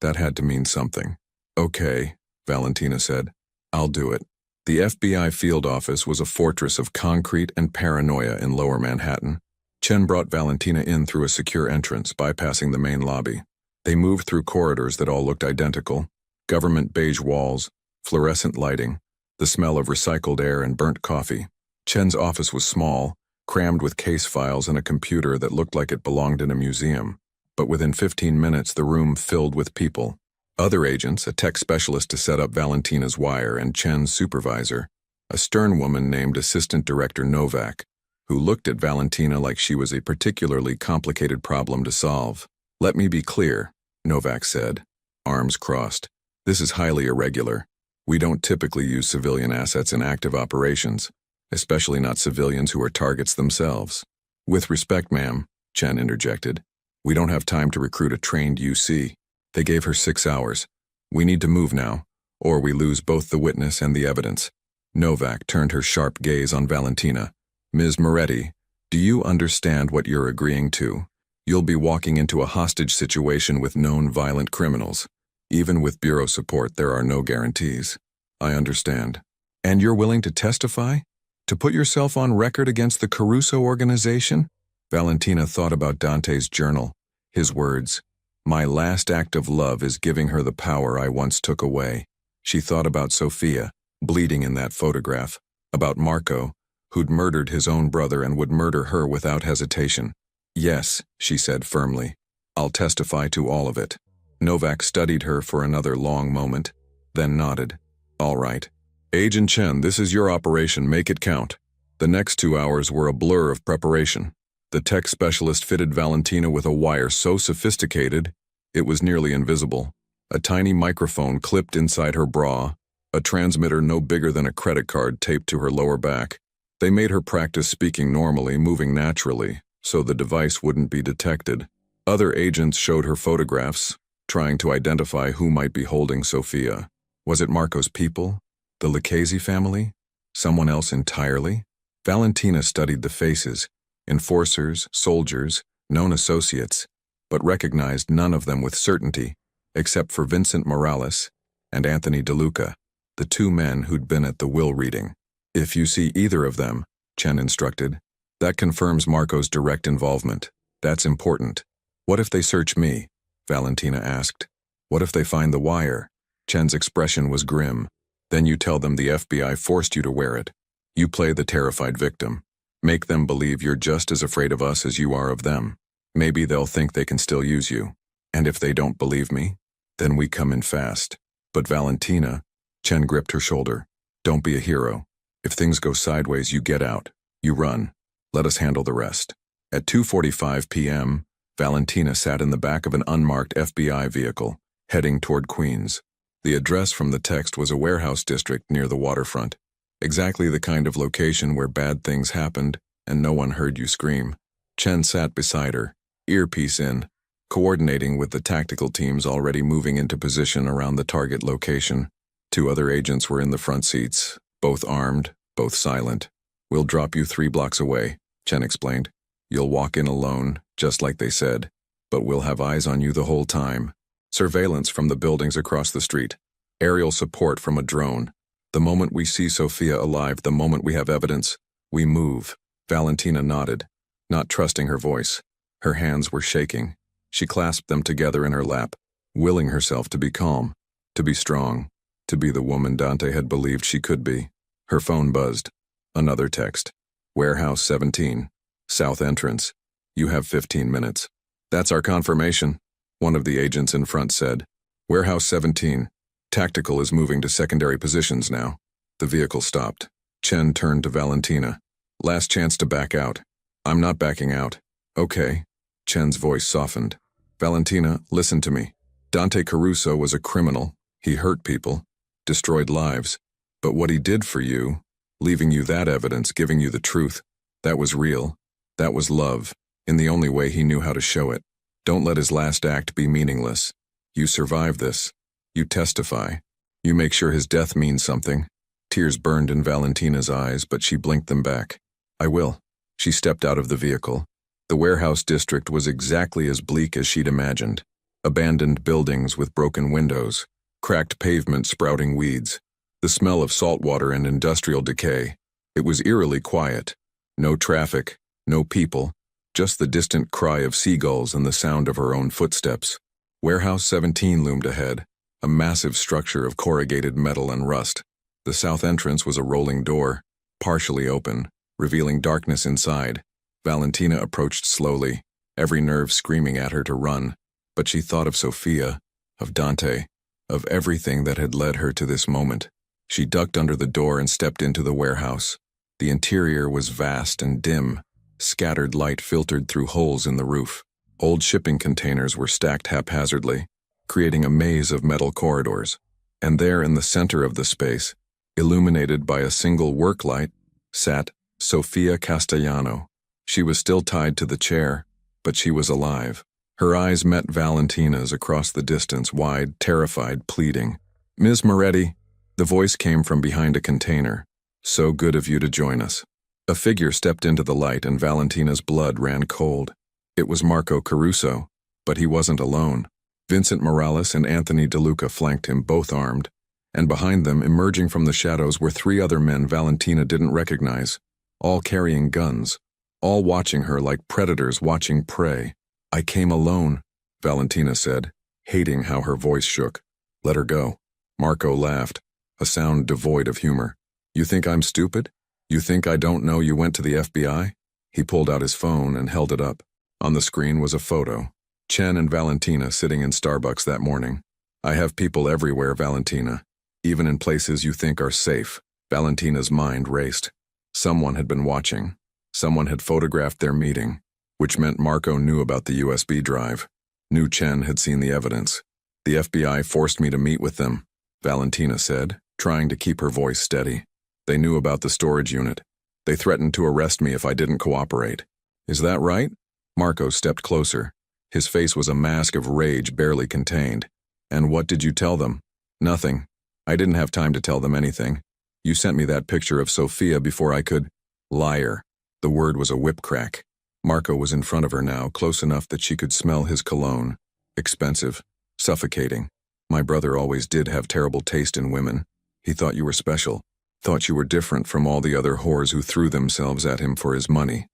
Speaker 1: That had to mean something. "Okay," Valentina said. "I'll do it." The FBI field office was a fortress of concrete and paranoia in Lower Manhattan. Chen brought Valentina in through a secure entrance, bypassing the main lobby. They moved through corridors that all looked identical. Government beige walls, fluorescent lighting, the smell of recycled air and burnt coffee. Chen's office was small, crammed with case files and a computer that looked like it belonged in a museum. But within 15 minutes, the room filled with people. Other agents, a tech specialist to set up Valentina's wire, and Chen's supervisor, a stern woman named Assistant Director Novak, who looked at Valentina like she was a particularly complicated problem to solve. "Let me be clear," Novak said, arms crossed. "This is highly irregular. We don't typically use civilian assets in active operations, especially not civilians who are targets themselves." "With respect, ma'am," Chen interjected, "we don't have time to recruit a trained UC. They gave her 6 hours. We need to move now, or we lose both the witness and the evidence." Novak turned her sharp gaze on Valentina. "Ms. Moretti, do you understand what you're agreeing to? You'll be walking into a hostage situation with known violent criminals. Even with bureau support, there are no guarantees." "I understand." "And you're willing to testify? To put yourself on record against the Caruso organization?" Valentina thought about Dante's journal. His words, "My last act of love is giving her the power I once took away." She thought about Sofia, bleeding in that photograph, about Marco, who'd murdered his own brother and would murder her without hesitation. "Yes," she said firmly. "I'll testify to all of it." Novak studied her for another long moment, then nodded. "All right. Agent Chen, this is your operation. Make it count." The next 2 hours were a blur of preparation. The tech specialist fitted Valentina with a wire so sophisticated, it was nearly invisible. A tiny microphone clipped inside her bra, a transmitter no bigger than a credit card taped to her lower back. They made her practice speaking normally, moving naturally, so the device wouldn't be detected. Other agents showed her photographs, trying to identify who might be holding Sofia. Was it Marco's people? The Lucchese family? Someone else entirely? Valentina studied the faces, enforcers, soldiers, known associates, but recognized none of them with certainty, except for Vincent Morales, and Anthony DeLuca, the two men who'd been at the will reading. If you see either of them, Chen instructed, that confirms Marco's direct involvement. That's important. What if they search me? Valentina asked. What if they find the wire? Chen's expression was grim. Then you tell them the FBI forced you to wear it. You play the terrified victim. Make them believe you're just as afraid of us as you are of them. Maybe they'll think they can still use you. And if they don't believe me, then we come in fast. But Valentina, Chen gripped her shoulder. Don't be a hero. If things go sideways, you get out. You run. Let us handle the rest. At 2:45 p.m., Valentina sat in the back of an unmarked FBI vehicle, heading toward Queens. The address from the text was a warehouse district near the waterfront. Exactly the kind of location where bad things happened and no one heard you scream. Chen sat beside her, earpiece in, coordinating with the tactical teams already moving into position around the target location. Two other agents were in the front seats, both armed, both silent. We'll drop you 3 blocks away, Chen explained. You'll walk in alone, just like they said, but we'll have eyes on you the whole time. Surveillance from the buildings across the street. Aerial support from a drone. The moment we see Sophia alive, the moment we have evidence, we move. Valentina nodded, not trusting her voice. Her hands were shaking. She clasped them together in her lap, willing herself to be calm, to be strong, to be the woman Dante had believed she could be. Her phone buzzed. Another text. Warehouse 17. South entrance. You have 15 minutes. That's our confirmation, one of the agents in front said. Warehouse 17. Tactical is moving to secondary positions now. The vehicle stopped. Chen turned to Valentina. Last chance to back out. I'm not backing out. Okay. Chen's voice softened. Valentina, listen to me. Dante Caruso was a criminal. He hurt people, destroyed lives. But what he did for you, leaving you that evidence, giving you the truth, that was real. That was love, in the only way he knew how to show it. Don't let his last act be meaningless. You survive this. You testify. You make sure his death means something. Tears burned in Valentina's eyes, but she blinked them back. I will. She stepped out of the vehicle. The warehouse district was exactly as bleak as she'd imagined. Abandoned buildings with broken windows, cracked pavement sprouting weeds, the smell of salt water and industrial decay. It was eerily quiet. No traffic, no people, just the distant cry of seagulls and the sound of her own footsteps. Warehouse 17 loomed ahead, a massive structure of corrugated metal and rust. The south entrance was a rolling door, partially open, revealing darkness inside. Valentina approached slowly, every nerve screaming at her to run. But she thought of Sophia, of Dante, of everything that had led her to this moment. She ducked under the door and stepped into the warehouse. The interior was vast and dim. Scattered light filtered through holes in the roof. Old shipping containers were stacked haphazardly, creating a maze of metal corridors. And there in the center of the space, illuminated by a single work light, sat Sofia Castellano. She was still tied to the chair, but she was alive. Her eyes met Valentina's across the distance, wide, terrified, pleading. Ms. Moretti, the voice came from behind a container. So good of you to join us. A figure stepped into the light and Valentina's blood ran cold. It was Marco Caruso, but he wasn't alone. Vincent Morales and Anthony DeLuca flanked him, both armed, and behind them, emerging from the shadows, were 3 other men Valentina didn't recognize, all carrying guns, all watching her like predators watching prey. I came alone, Valentina said, hating how her voice shook. Let her go. Marco laughed, a sound devoid of humor. You think I'm stupid? You think I don't know you went to the FBI? He pulled out his phone and held it up. On the screen was a photo. Chen and Valentina sitting in Starbucks that morning. I have people everywhere, Valentina. Even in places you think are safe. Valentina's mind raced. Someone had been watching. Someone had photographed their meeting, which meant Marco knew about the USB drive. Knew Chen had seen the evidence. The FBI forced me to meet with them, Valentina said, trying to keep her voice steady. They knew about the storage unit. They threatened to arrest me if I didn't cooperate. Is that right? Marco stepped closer. His face was a mask of rage barely contained. And what did you tell them? Nothing. I didn't have time to tell them anything. You sent me that picture of Sophia before I could. Liar. The word was a whip crack. Marco was in front of her now, close enough that she could smell his cologne. Expensive. Suffocating. My brother always did have terrible taste in women. He thought you were special, thought you were different from all the other whores who threw themselves at him for his money.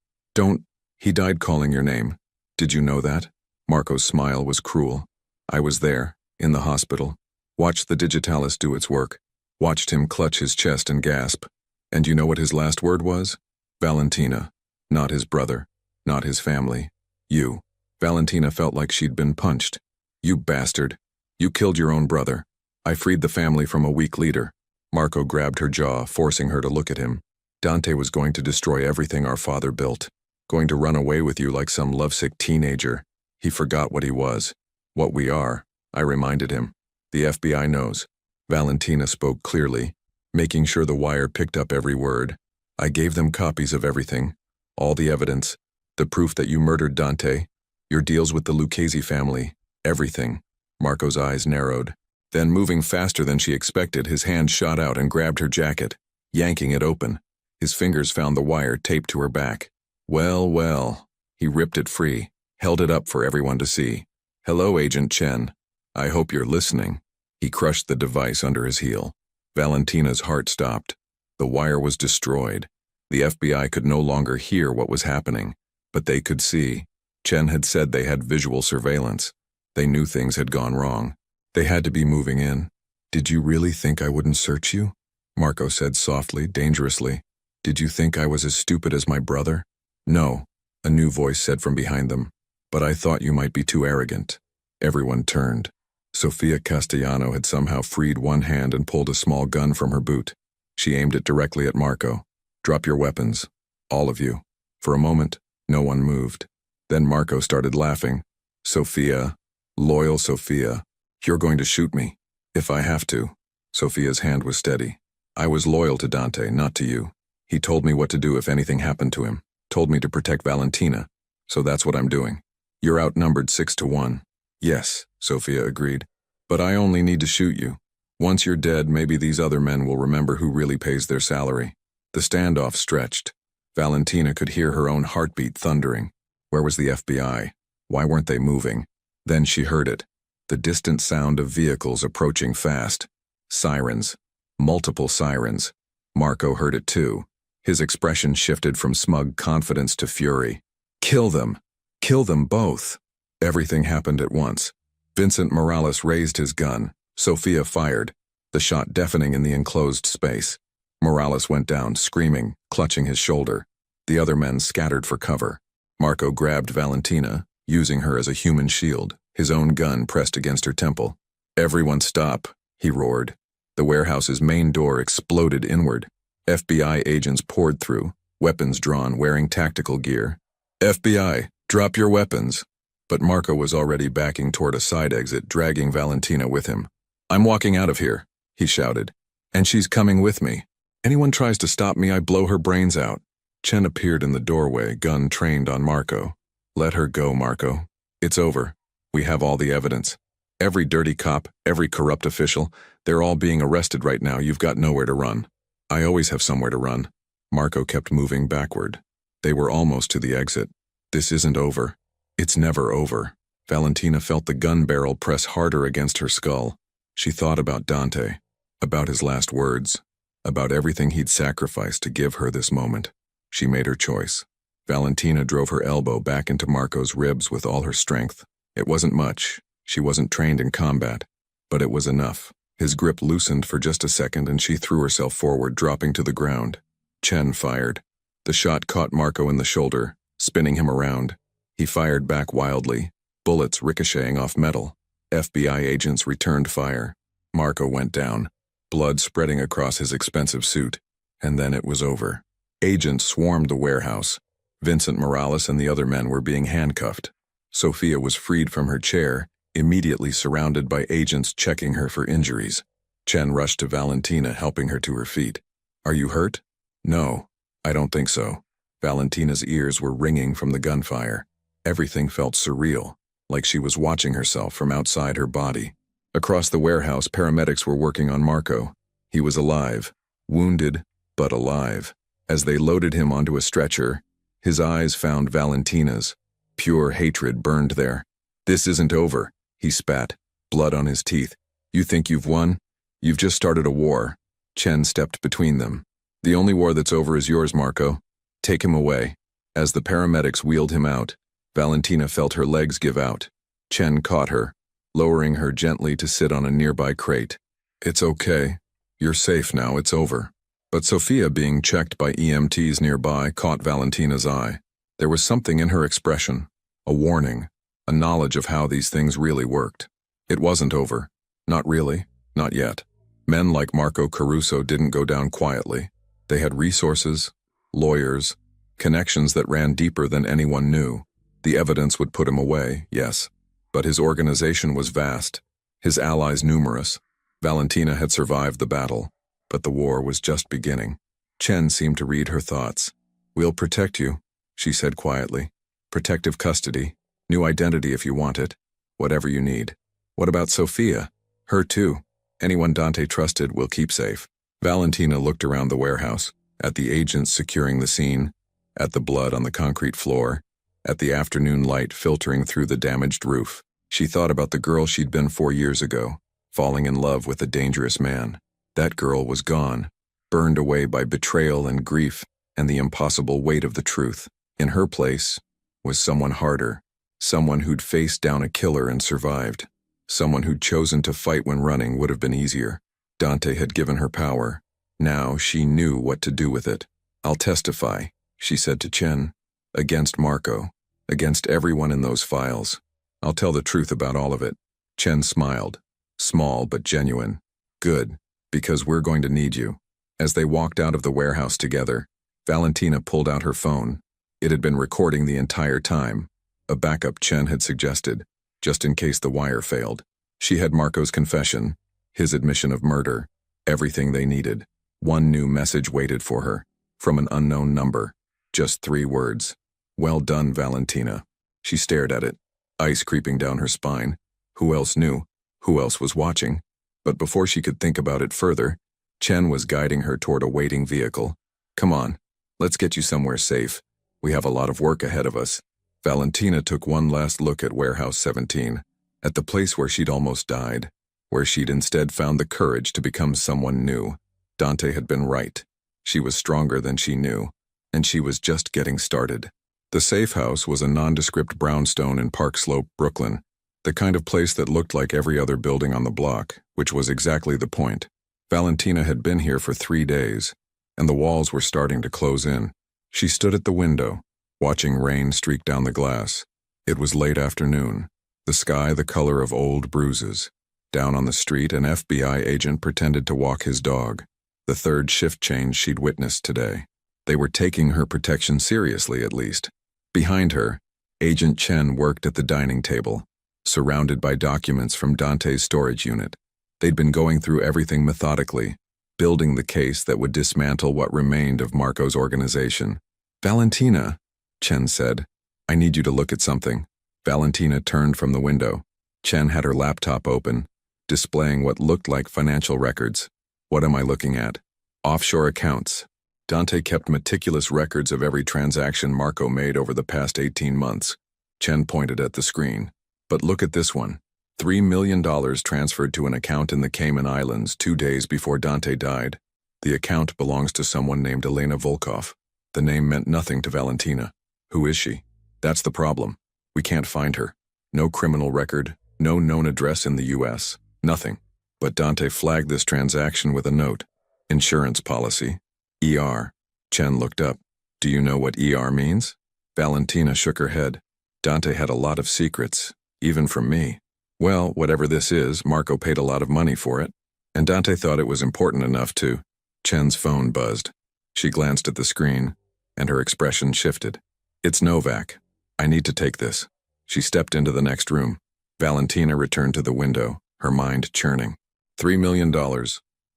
Speaker 1: He died calling your name. Did you know that? Marco's smile was cruel. I was there, in the hospital. Watched the digitalis do its work. Watched him clutch his chest and gasp. And you know what his last word was? Valentina. Not his brother. Not his family. You. Valentina felt like she'd been punched. You bastard. You killed your own brother. I freed the family from a weak leader. Marco grabbed her jaw, forcing her to look at him. Dante was going to destroy everything our father built. Going to run away with you like some lovesick teenager. He forgot what he was. What we are, I reminded him. The FBI knows. Valentina spoke clearly, making sure the wire picked up every word. I gave them copies of everything. All the evidence. The proof that you murdered Dante. Your deals with the Lucchese family. Everything. Marco's eyes narrowed. Then, moving faster than she expected, his hand shot out and grabbed her jacket, yanking it open. His fingers found the wire taped to her back. Well. He ripped it free, held it up for everyone to see. Hello, Agent Chen. I hope you're listening. He crushed the device under his heel. Valentina's heart stopped. The wire was destroyed. The FBI could no longer hear what was happening, but they could see. Chen had said they had visual surveillance. They knew things had gone wrong. They had to be moving in. Did you really think I wouldn't search you? Marco said softly, dangerously. Did you think I was as stupid as my brother? No, a new voice said from behind them. But I thought you might be too arrogant. Everyone turned. Sofia Castellano had somehow freed one hand and pulled a small gun from her boot. She aimed it directly at Marco. Drop your weapons. All of you. For a moment, no one moved. Then Marco started laughing. Sofia, loyal Sofia, you're going to shoot me. If I have to. Sofia's hand was steady. I was loyal to Dante, not to you. He told me what to do if anything happened to him. Told me to protect Valentina. So that's what I'm doing. You're outnumbered 6-1. Yes, Sofia agreed. But I only need to shoot you. Once you're dead, maybe these other men will remember who really pays their salary. The standoff stretched. Valentina could hear her own heartbeat thundering. Where was the FBI? Why weren't they moving? Then she heard it. The distant sound of vehicles approaching fast. Sirens. Multiple sirens. Marco heard it too. His expression shifted from smug confidence to fury. Kill them! Kill them both! Everything happened at once. Vincent Morales raised his gun. Sofia fired, the shot deafening in the enclosed space. Morales went down, screaming, clutching his shoulder. The other men scattered for cover. Marco grabbed Valentina, using her as a human shield, his own gun pressed against her temple. Everyone stop, he roared. The warehouse's main door exploded inward. FBI agents poured through, weapons drawn, wearing tactical gear. FBI, drop your weapons. But Marco was already backing toward a side exit, dragging Valentina with him. I'm walking out of here, he shouted. And she's coming with me. Anyone tries to stop me, I blow her brains out. Chen appeared in the doorway, gun trained on Marco. Let her go, Marco. It's over. We have all the evidence. Every dirty cop, every corrupt official, they're all being arrested right now. You've got nowhere to run. I always have somewhere to run. Marco kept moving backward. They were almost to the exit. This isn't over. It's never over. Valentina felt the gun barrel press harder against her skull. She thought about Dante, about his last words, about everything he'd sacrificed to give her this moment. She made her choice. Valentina drove her elbow back into Marco's ribs with all her strength. It wasn't much. She wasn't trained in combat, but it was enough. His grip loosened for just a second and she threw herself forward, dropping to the ground. Chen fired. The shot caught Marco in the shoulder, spinning him around. He fired back wildly, bullets ricocheting off metal. FBI agents returned fire. Marco went down, blood spreading across his expensive suit. And then it was over. Agents swarmed the warehouse. Vincent Morales and the other men were being handcuffed. Sofia was freed from her chair, immediately surrounded by agents checking her for injuries. Chen rushed to Valentina, helping her to her feet. Are you hurt? No, I don't think so. Valentina's ears were ringing from the gunfire. Everything felt surreal, like she was watching herself from outside her body. Across the warehouse, paramedics were working on Marco. He was alive, wounded, but alive. As they loaded him onto a stretcher, his eyes found Valentina's. Pure hatred burned there. This isn't over, he spat, blood on his teeth. You think you've won? You've just started a war. Chen stepped between them. The only war that's over is yours, Marco. Take him away. As the paramedics wheeled him out, Valentina felt her legs give out. Chen caught her, lowering her gently to sit on a nearby crate. It's okay. You're safe now, it's over. But Sophia, being checked by EMTs nearby, caught Valentina's eye. There was something in her expression, a warning, a knowledge of how these things really worked. It wasn't over. Not really, not yet. Men like Marco Caruso didn't go down quietly. They had resources, lawyers, connections that ran deeper than anyone knew. The evidence would put him away, yes. But his organization was vast, his allies numerous. Valentina had survived the battle, but the war was just beginning. Chen seemed to read her thoughts. We'll protect you, she said quietly. Protective custody, new identity if you want it, whatever you need. What about Sophia? Her too. Anyone Dante trusted will keep safe. Valentina looked around the warehouse, at the agents securing the scene, at the blood on the concrete floor, at the afternoon light filtering through the damaged roof. She thought about the girl she'd been 4 years ago, falling in love with a dangerous man. That girl was gone, burned away by betrayal and grief and the impossible weight of the truth. In her place was someone harder, someone who'd faced down a killer and survived. Someone who'd chosen to fight when running would have been easier. Dante had given her power. Now she knew what to do with it. I'll testify, she said to Chen, against Marco, against everyone in those files. I'll tell the truth about all of it. Chen smiled, small but genuine. Good, because we're going to need you. As they walked out of the warehouse together, Valentina pulled out her phone. It had been recording the entire time. A backup Chen had suggested, just in case the wire failed. She had Marco's confession, his admission of murder, everything they needed. One new message waited for her, from an unknown number. Just 3 words. Well done, Valentina. She stared at it, ice creeping down her spine. Who else knew? Who else was watching? But before she could think about it further, Chen was guiding her toward a waiting vehicle. Come on, let's get you somewhere safe. We have a lot of work ahead of us. Valentina took one last look at Warehouse 17, at the place where she'd almost died, where she'd instead found the courage to become someone new. Dante had been right. She was stronger than she knew, and she was just getting started. The safe house was a nondescript brownstone in Park Slope, Brooklyn, the kind of place that looked like every other building on the block, which was exactly the point. Valentina had been here for 3 days, and the walls were starting to close in. She stood at the window, watching rain streak down the glass. It was late afternoon, the sky the color of old bruises. Down on the street, an FBI agent pretended to walk his dog, the 3rd shift change she'd witnessed today. They were taking her protection seriously, at least. Behind her, Agent Chen worked at the dining table, surrounded by documents from Dante's storage unit. They'd been going through everything methodically, building the case that would dismantle what remained of Marco's organization. Valentina, Chen said, I need you to look at something. Valentina turned from the window. Chen had her laptop open, displaying what looked like financial records. What am I looking at? Offshore accounts. Dante kept meticulous records of every transaction Marco made over the past 18 months. Chen pointed at the screen. But look at this one. $3 million transferred to an account in the Cayman Islands 2 days before Dante died. The account belongs to someone named Elena Volkov. The name meant nothing to Valentina. Who is she? That's the problem. We can't find her. No criminal record, no known address in the U.S., nothing. But Dante flagged this transaction with a note. Insurance policy. ER. Chen looked up. Do you know what ER means? Valentina shook her head. Dante had a lot of secrets, even from me. Well, whatever this is, Marco paid a lot of money for it, and Dante thought it was important enough to. Chen's phone buzzed. She glanced at the screen, and her expression shifted. It's Novak. I need to take this. She stepped into the next room. Valentina returned to the window, her mind churning. $3 million.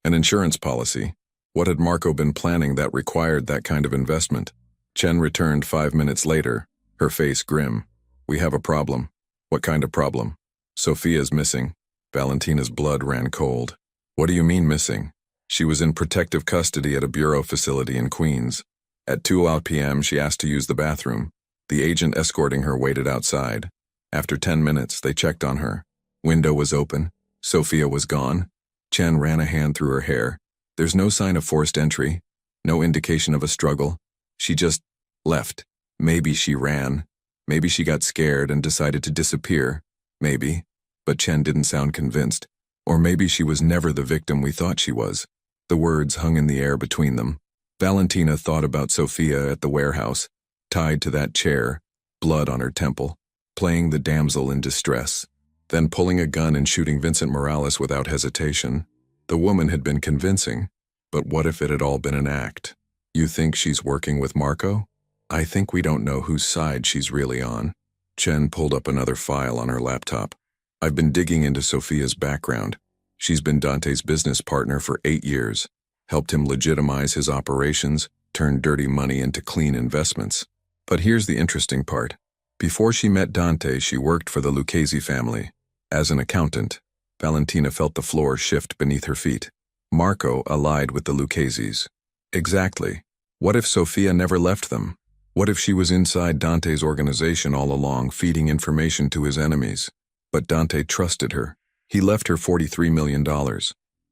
Speaker 1: An insurance policy. What had Marco been planning that required that kind of investment? Chen returned 5 minutes later, her face grim. We have a problem. What kind of problem? Sophia's missing. Valentina's blood ran cold. What do you mean missing? She was in protective custody at a bureau facility in Queens. At 2 p.m., she asked to use the bathroom. The agent escorting her waited outside. After 10 minutes, they checked on her. Window was open. Sophia was gone. Chen ran a hand through her hair. There's no sign of forced entry, no indication of a struggle. She just left. Maybe she ran. Maybe she got scared and decided to disappear. Maybe. But Chen didn't sound convinced. Or maybe she was never the victim we thought she was. The words hung in the air between them. Valentina thought about Sophia at the warehouse, tied to that chair, blood on her temple, playing the damsel in distress, then pulling a gun and shooting Vincent Morales without hesitation. The woman had been convincing, but what if it had all been an act? You think she's working with Marco? I think we don't know whose side she's really on. Chen pulled up another file on her laptop. I've been digging into Sophia's background. She's been Dante's business partner for 8 years, helped him legitimize his operations, turned dirty money into clean investments. But here's the interesting part. Before she met Dante, she worked for the Lucchese family. As an accountant, Valentina felt the floor shift beneath her feet. Marco allied with the Luccheses. Exactly. What if Sophia never left them? What if she was inside Dante's organization all along, feeding information to his enemies? But Dante trusted her. He left her $43 million.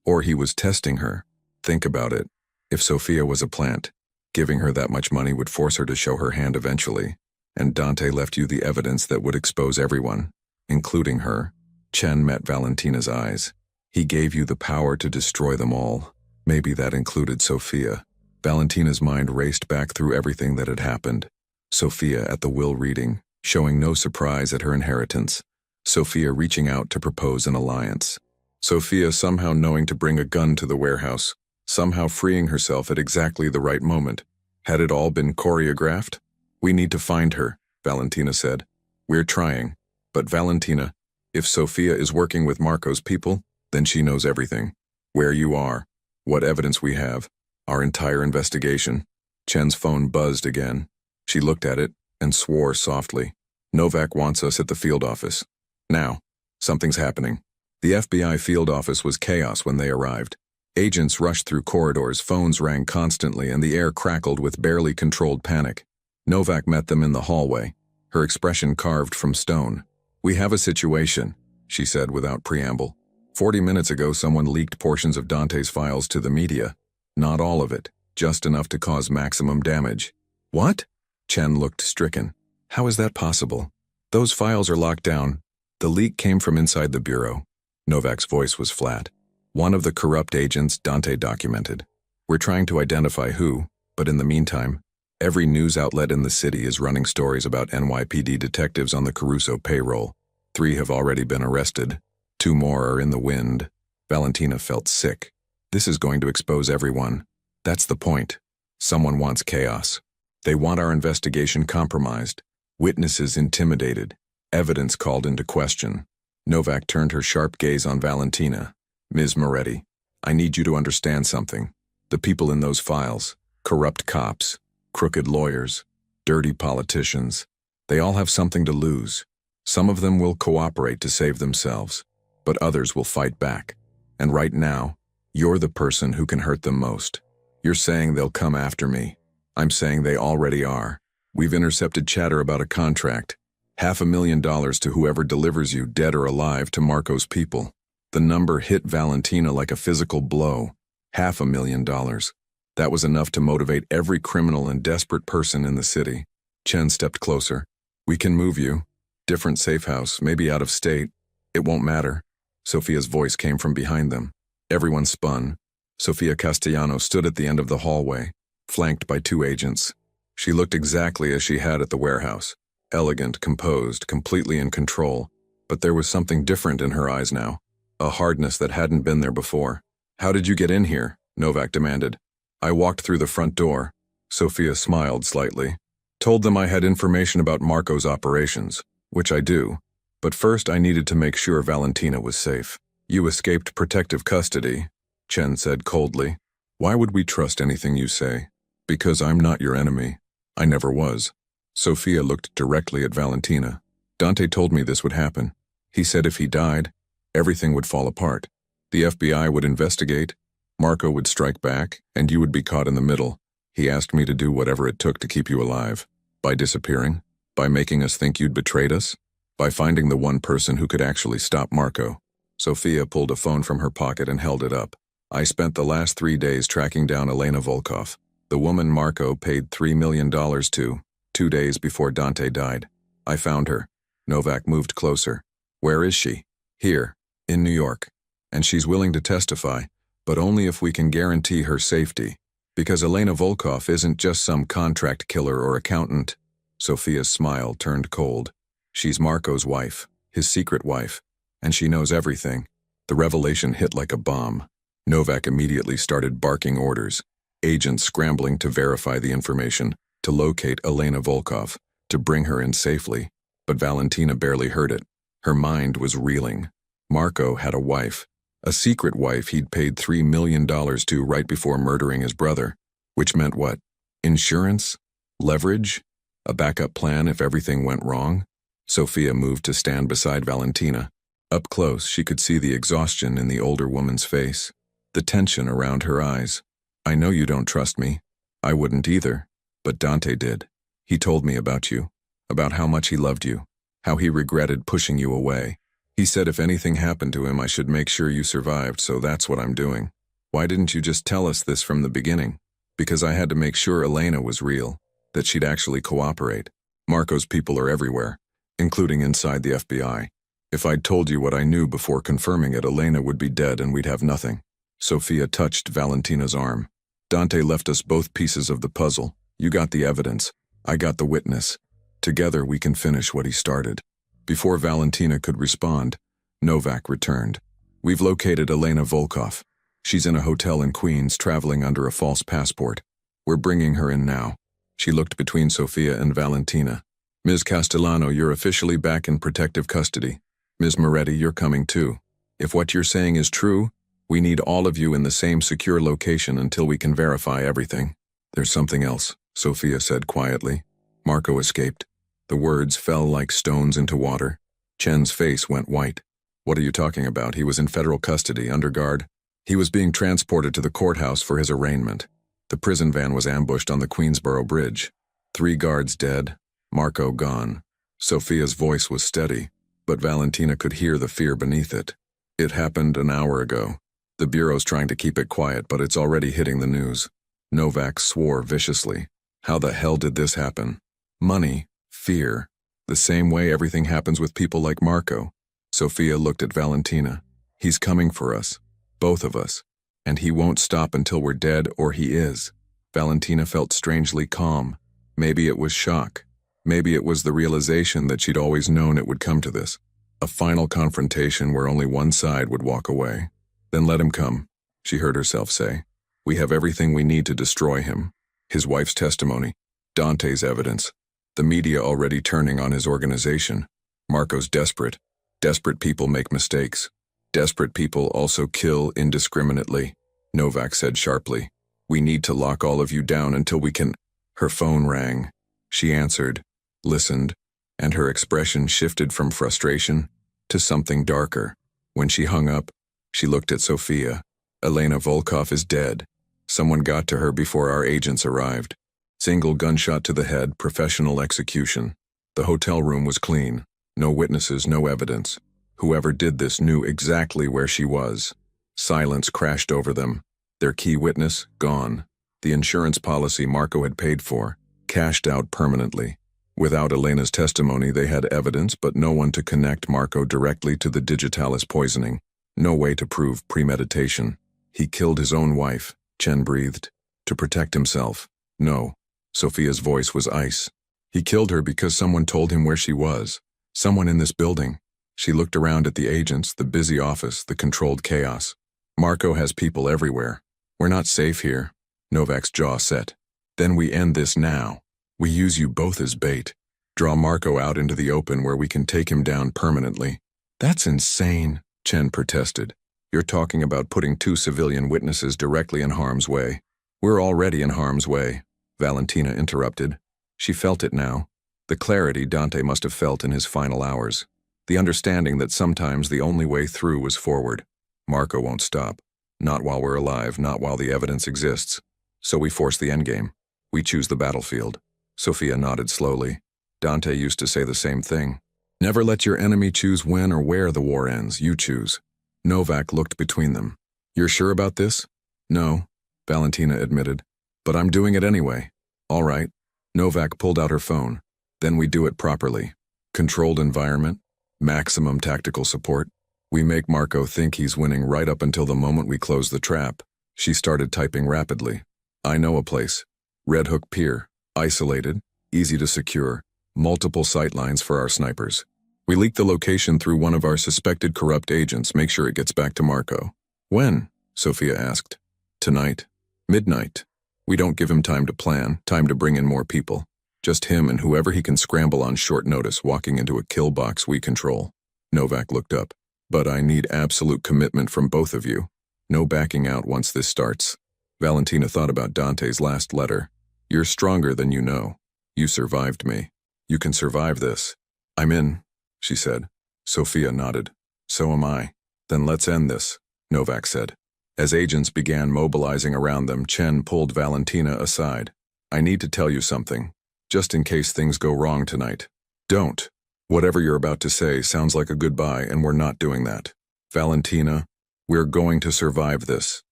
Speaker 1: Or he was testing her. Think about it. If Sophia was a plant, giving her that much money would force her to show her hand eventually. And Dante left you the evidence that would expose everyone, including her. Chen met Valentina's eyes. He gave you the power to destroy them all. Maybe that included Sophia. Valentina's mind raced back through everything that had happened. Sophia at the will reading, showing no surprise at her inheritance. Sophia reaching out to propose an alliance. Sophia somehow knowing to bring a gun to the warehouse, somehow freeing herself at exactly the right moment. Had it all been choreographed? We need to find her, Valentina said. We're trying. But Valentina, if Sophia is working with Marco's people, then she knows everything. Where you are, what evidence we have, our entire investigation. Chen's phone buzzed again. She looked at it and swore softly. Novak wants us at the field office. Now, something's happening. The FBI field office was chaos when they arrived. Agents rushed through corridors, phones rang constantly, and the air crackled with barely controlled panic. Novak met them in the hallway, her expression carved from stone. We have a situation, she said without preamble. 40 minutes ago, someone leaked portions of Dante's files to the media. Not all of it, just enough to cause maximum damage. What? Chen looked stricken. How is that possible? Those files are locked down. The leak came from inside the bureau. Novak's voice was flat. One of the corrupt agents Dante documented. We're trying to identify who, but in the meantime, every news outlet in the city is running stories about NYPD detectives on the Caruso payroll. 3 have already been arrested. 2 more are in the wind. Valentina felt sick. This is going to expose everyone. That's the point. Someone wants chaos. They want our investigation compromised, witnesses intimidated, evidence called into question. Novak turned her sharp gaze on Valentina. Ms. Moretti, I need you to understand something. The people in those files, corrupt cops, crooked lawyers, dirty politicians, they all have something to lose. Some of them will cooperate to save themselves, but others will fight back. And right now, you're the person who can hurt them most. You're saying they'll come after me. I'm saying they already are. We've intercepted chatter about a contract. $500,000 to whoever delivers you, dead or alive, to Marco's people. The number hit Valentina like a physical blow. $500,000. That was enough to motivate every criminal and desperate person in the city. Chen stepped closer. We can move you. Different safe house, maybe out of state. It won't matter. Sophia's voice came from behind them. Everyone spun. Sofia Castellano stood at the end of the hallway, flanked by 2 agents. She looked exactly as she had at the warehouse. Elegant, composed, completely in control. But there was something different in her eyes now. A hardness that hadn't been there before. How did you get in here? Novak demanded. I walked through the front door. Sophia smiled slightly. Told them I had information about Marco's operations, which I do. But first I needed to make sure Valentina was safe. You escaped protective custody, Chen said coldly. Why would we trust anything you say? Because I'm not your enemy. I never was. Sophia looked directly at Valentina. Dante told me this would happen. He said if he died, everything would fall apart. The FBI would investigate, Marco would strike back, and you would be caught in the middle. He asked me to do whatever it took to keep you alive. By disappearing, by making us think you'd betrayed us, by finding the one person who could actually stop Marco. Sophia pulled a phone from her pocket and held it up. I spent the last 3 days tracking down Elena Volkov, the woman Marco paid $3 million to, 2 days before Dante died. I found her. Novak moved closer. Where is she? Here, in New York. And she's willing to testify, but only if we can guarantee her safety. Because Elena Volkov isn't just some contract killer or accountant. Sophia's smile turned cold. She's Marco's wife, his secret wife, and she knows everything. The revelation hit like a bomb. Novak immediately started barking orders, agents scrambling to verify the information, to locate Elena Volkov, to bring her in safely. But Valentina barely heard it. Her mind was reeling. Marco had a wife, a secret wife he'd paid $3 million to right before murdering his brother. Which meant what? Insurance? Leverage? A backup plan if everything went wrong? Sophia moved to stand beside Valentina. Up close, she could see the exhaustion in the older woman's face, the tension around her eyes. I know you don't trust me. I wouldn't either. But Dante did. He told me about you, about how much he loved you, how he regretted pushing you away. He said if anything happened to him, I should make sure you survived, so that's what I'm doing. Why didn't you just tell us this from the beginning? Because I had to make sure Elena was real, that she'd actually cooperate. Marco's people are everywhere, including inside the FBI. If I'd told you what I knew before confirming it, Elena would be dead and we'd have nothing. Sophia touched Valentina's arm. Dante left us both pieces of the puzzle. You got the evidence. I got the witness. Together we can finish what he started. Before Valentina could respond, Novak returned. We've located Elena Volkov. She's in a hotel in Queens, traveling under a false passport. We're bringing her in now. She looked between Sophia and Valentina. Ms. Castellano, you're officially back in protective custody. Ms. Moretti, you're coming too. If what you're saying is true, we need all of you in the same secure location until we can verify everything. There's something else, Sophia said quietly. Marco escaped. The words fell like stones into water. Chen's face went white. What are you talking about? He was in federal custody, under guard. He was being transported to the courthouse for his arraignment. The prison van was ambushed on the Queensboro Bridge. 3 guards dead, Marco gone. Sophia's voice was steady, but Valentina could hear the fear beneath it. It happened an hour ago. The Bureau's trying to keep it quiet, but it's already hitting the news. Novak swore viciously. How the hell did this happen? Money, fear, the same way everything happens with people like Marco. Sophia looked at Valentina. He's coming for us, both of us, and he won't stop until we're dead, or he is. Valentina felt strangely calm. Maybe it was shock. Maybe it was the realization that she'd always known it would come to this. A final confrontation where only one side would walk away. Then let him come, she heard herself say. We have everything we need to destroy him. His wife's testimony, Dante's evidence, the media already turning on his organization. Marco's desperate. Desperate people make mistakes. Desperate people also kill indiscriminately, Novak said sharply. We need to lock all of you down until we can... Her phone rang. She answered, listened, and her expression shifted from frustration to something darker. When she hung up, she looked at Sophia. Elena Volkov is dead. Someone got to her before our agents arrived. Single gunshot to the head, professional execution. The hotel room was clean. No witnesses, no evidence. Whoever did this knew exactly where she was. Silence crashed over them. Their key witness, gone. The insurance policy Marco had paid for, cashed out permanently. Without Elena's testimony, they had evidence, but no one to connect Marco directly to the digitalis poisoning. No way to prove premeditation. He killed his own wife, Chen breathed. To protect himself. No. Sophia's voice was ice. He killed her because someone told him where she was. Someone in this building. She looked around at the agents, the busy office, the controlled chaos. Marco has people everywhere. We're not safe here. Novak's jaw set. Then we end this now. We use you both as bait. Draw Marco out into the open where we can take him down permanently. That's insane, Chen protested. You're talking about putting 2 civilian witnesses directly in harm's way. We're already in harm's way, Valentina interrupted. She felt it now. The clarity Dante must have felt in his final hours. The understanding that sometimes the only way through was forward. Marco won't stop. Not while we're alive, not while the evidence exists. So we force the endgame. We choose the battlefield. Sophia nodded slowly. Dante used to say the same thing. Never let your enemy choose when or where the war ends. You choose. Novak looked between them. You're sure about this? No, Valentina admitted. But I'm doing it anyway. All right. Novak pulled out her phone. Then we do it properly. Controlled environment, maximum tactical support. We make Marco think he's winning right up until the moment we close the trap. She started typing rapidly. I know a place. Red Hook Pier. Isolated, easy to secure, multiple sightlines for our snipers. We leak the location through one of our suspected corrupt agents, make sure it gets back to Marco. When? Sophia asked. Tonight. Midnight. We don't give him time to plan, time to bring in more people. Just him and whoever he can scramble on short notice walking into a kill box we control. Novak looked up. But I need absolute commitment from both of you. No backing out once this starts. Valentina thought about Dante's last letter. You're stronger than you know. You survived me. You can survive this. I'm in, she said. Sophia nodded. So am I. Then let's end this, Novak said. As agents began mobilizing around them, Chen pulled Valentina aside. I need to tell you something, just in case things go wrong tonight. Don't. Whatever you're about to say sounds like a goodbye, and we're not doing that. Valentina, we're going to survive this.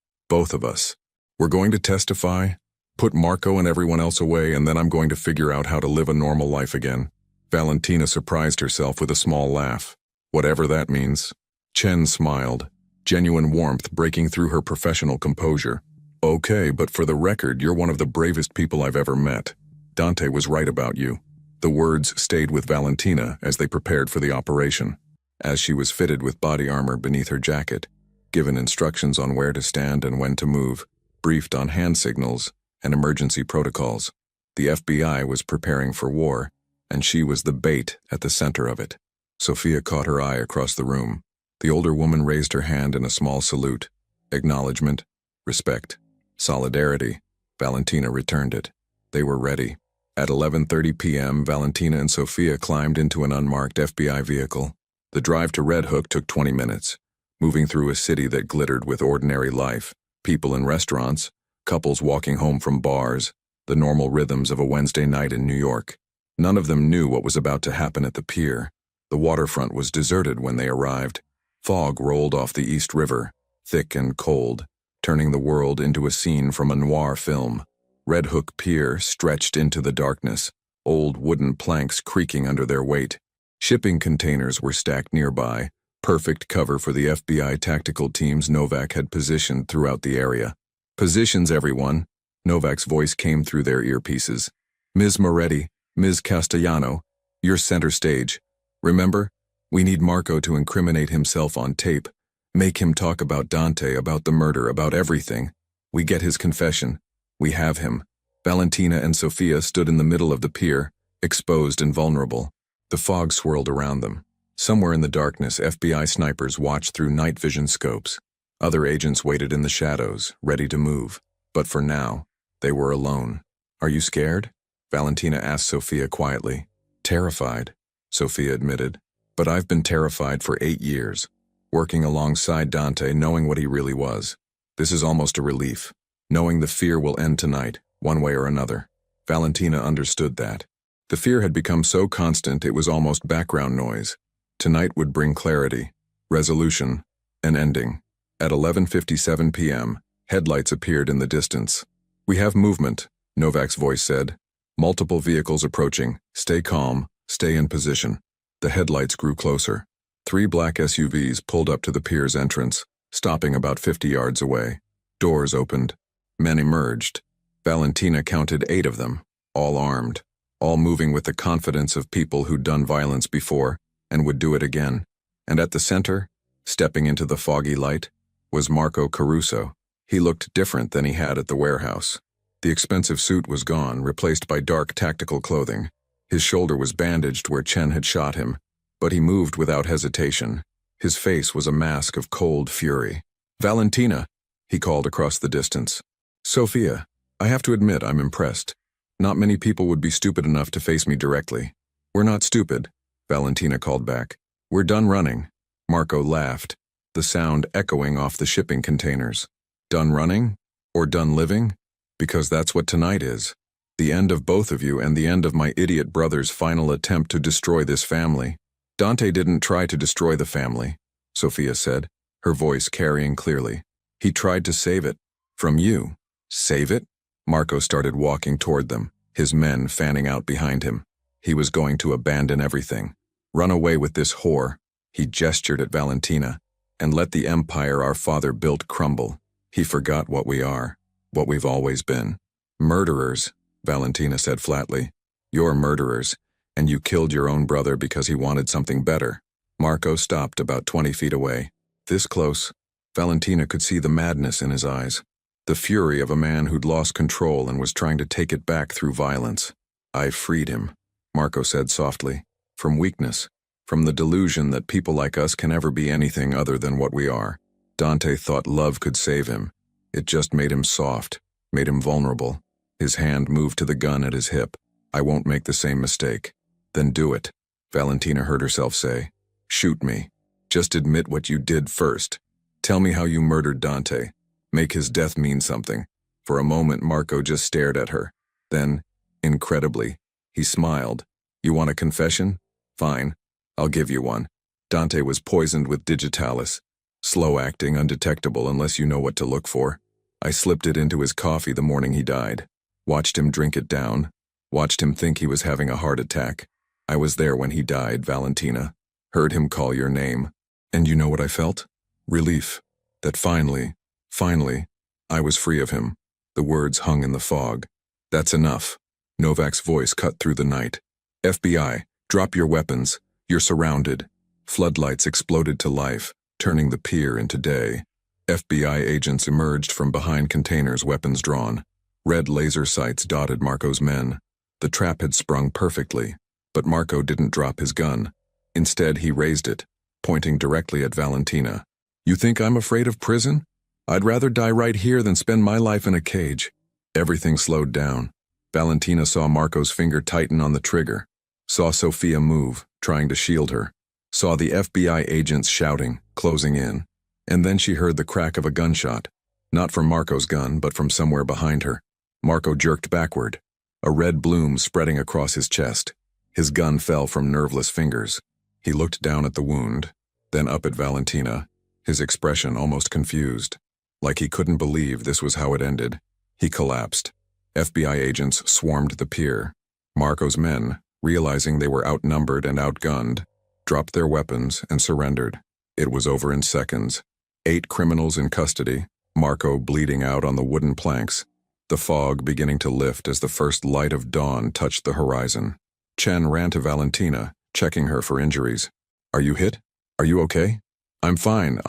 Speaker 1: Both of us. We're going to testify, put Marco and everyone else away, and then I'm going to figure out how to live a normal life again. Valentina surprised herself with a small laugh. Whatever that means. Chen smiled, genuine warmth breaking through her professional composure. Okay, but for the record, you're one of the bravest people I've ever met. Dante was right about you. The words stayed with Valentina as they prepared for the operation. As she was fitted with body armor beneath her jacket, given instructions on where to stand and when to move, briefed on hand signals and emergency protocols. The FBI was preparing for war, and she was the bait at the center of it. Sophia caught her eye across the room. The older woman raised her hand in a small salute. Acknowledgement, respect, solidarity. Valentina returned it. They were ready. At 11:30 p.m., Valentina and Sophia climbed into an unmarked FBI vehicle. The drive to Red Hook took 20 minutes, moving through a city that glittered with ordinary life, people in restaurants, couples walking home from bars, the normal rhythms of a Wednesday night in New York. None of them knew what was about to happen at the pier. The waterfront was deserted when they arrived. Fog rolled off the East River, thick and cold, turning the world into a scene from a noir film. Red Hook Pier stretched into the darkness, old wooden planks creaking under their weight. Shipping containers were stacked nearby, perfect cover for the FBI tactical teams Novak had positioned throughout the area. Positions, everyone. Novak's voice came through their earpieces. Ms. Moretti, Ms. Castellano, you're center stage. Remember, we need Marco to incriminate himself on tape. Make him talk about Dante, about the murder, about everything. We get his confession. We have him. Valentina and Sophia stood in the middle of the pier, exposed and vulnerable. The fog swirled around them. Somewhere in the darkness, FBI snipers watched through night vision scopes. Other agents waited in the shadows, ready to move. But for now, they were alone. Are you scared? Valentina asked Sophia quietly. Terrified, Sophia admitted. But I've been terrified for 8 years, working alongside Dante, knowing what he really was. This is almost a relief, knowing the fear will end tonight, one way or another. Valentina understood that. The fear had become so constant it was almost background noise. Tonight would bring clarity, resolution, an ending. At 11:57 p.m., headlights appeared in the distance. We have movement, Novak's voice said. Multiple vehicles approaching. Stay calm, stay in position. The headlights grew closer. 3 black SUVs pulled up to the pier's entrance, stopping about 50 yards away. Doors opened. Men emerged. Valentina counted 8 of them, all armed, all moving with the confidence of people who'd done violence before and would do it again. And at the center, stepping into the foggy light, was Marco Caruso. He looked different than he had at the warehouse. The expensive suit was gone, replaced by dark tactical clothing. His shoulder was bandaged where Chen had shot him, but he moved without hesitation. His face was a mask of cold fury. Valentina, he called across the distance. Sophia, I have to admit I'm impressed. Not many people would be stupid enough to face me directly. We're not stupid, Valentina called back. We're done running. Marco laughed, the sound echoing off the shipping containers. Done running? Or done living? Because that's what tonight is. The end of both of you and the end of my idiot brother's final attempt to destroy this family. Dante didn't try to destroy the family, Sophia said, her voice carrying clearly. He tried to save it. From you. Save it? Marco started walking toward them, his men fanning out behind him. He was going to abandon everything. Run away with this whore. He gestured at Valentina. And let the empire our father built crumble. He forgot what we are, what we've always been. Murderers, Valentina said flatly. You're murderers, and you killed your own brother because he wanted something better. Marco stopped about 20 feet away. This close, Valentina could see the madness in his eyes. The fury of a man who'd lost control and was trying to take it back through violence. I freed him, Marco said softly, from weakness, from the delusion that people like us can ever be anything other than what we are. Dante thought love could save him. It just made him soft, made him vulnerable. His hand moved to the gun at his hip. I won't make the same mistake. Then do it, Valentina heard herself say. Shoot me. Just admit what you did first. Tell me how you murdered Dante. Make his death mean something. For a moment, Marco just stared at her. Then, incredibly, he smiled. You want a confession? Fine. I'll give you one. Dante was poisoned with digitalis. Slow-acting, undetectable unless you know what to look for. I slipped it into his coffee the morning he died. Watched him drink it down. Watched him think he was having a heart attack. I was there when he died, Valentina. Heard him call your name. And you know what I felt? Relief. That finally, I was free of him. The words hung in the fog. That's enough. Novak's voice cut through the night. FBI, drop your weapons. You're surrounded. Floodlights exploded to life, turning the pier into day. FBI agents emerged from behind containers, weapons drawn. Red laser sights dotted Marco's men. The trap had sprung perfectly, but Marco didn't drop his gun. Instead, he raised it, pointing directly at Valentina. You think I'm afraid of prison? I'd rather die right here than spend my life in a cage. Everything slowed down. Valentina saw Marco's finger tighten on the trigger, saw Sophia move, trying to shield her, saw the FBI agents shouting, closing in, and then she heard the crack of a gunshot, not from Marco's gun, but from somewhere behind her. Marco jerked backward, a red bloom spreading across his chest. His gun fell from nerveless fingers. He looked down at the wound, then up at Valentina, his expression almost confused, like he couldn't believe this was how it ended. He collapsed. FBI agents swarmed the pier. Marco's men, realizing they were outnumbered and outgunned, dropped their weapons and surrendered. It was over in seconds. 8 criminals in custody, Marco bleeding out on the wooden planks, the fog beginning to lift as the first light of dawn touched the horizon. Chen ran to Valentina, checking her for injuries. Are you hit? Are you okay? I'm fine,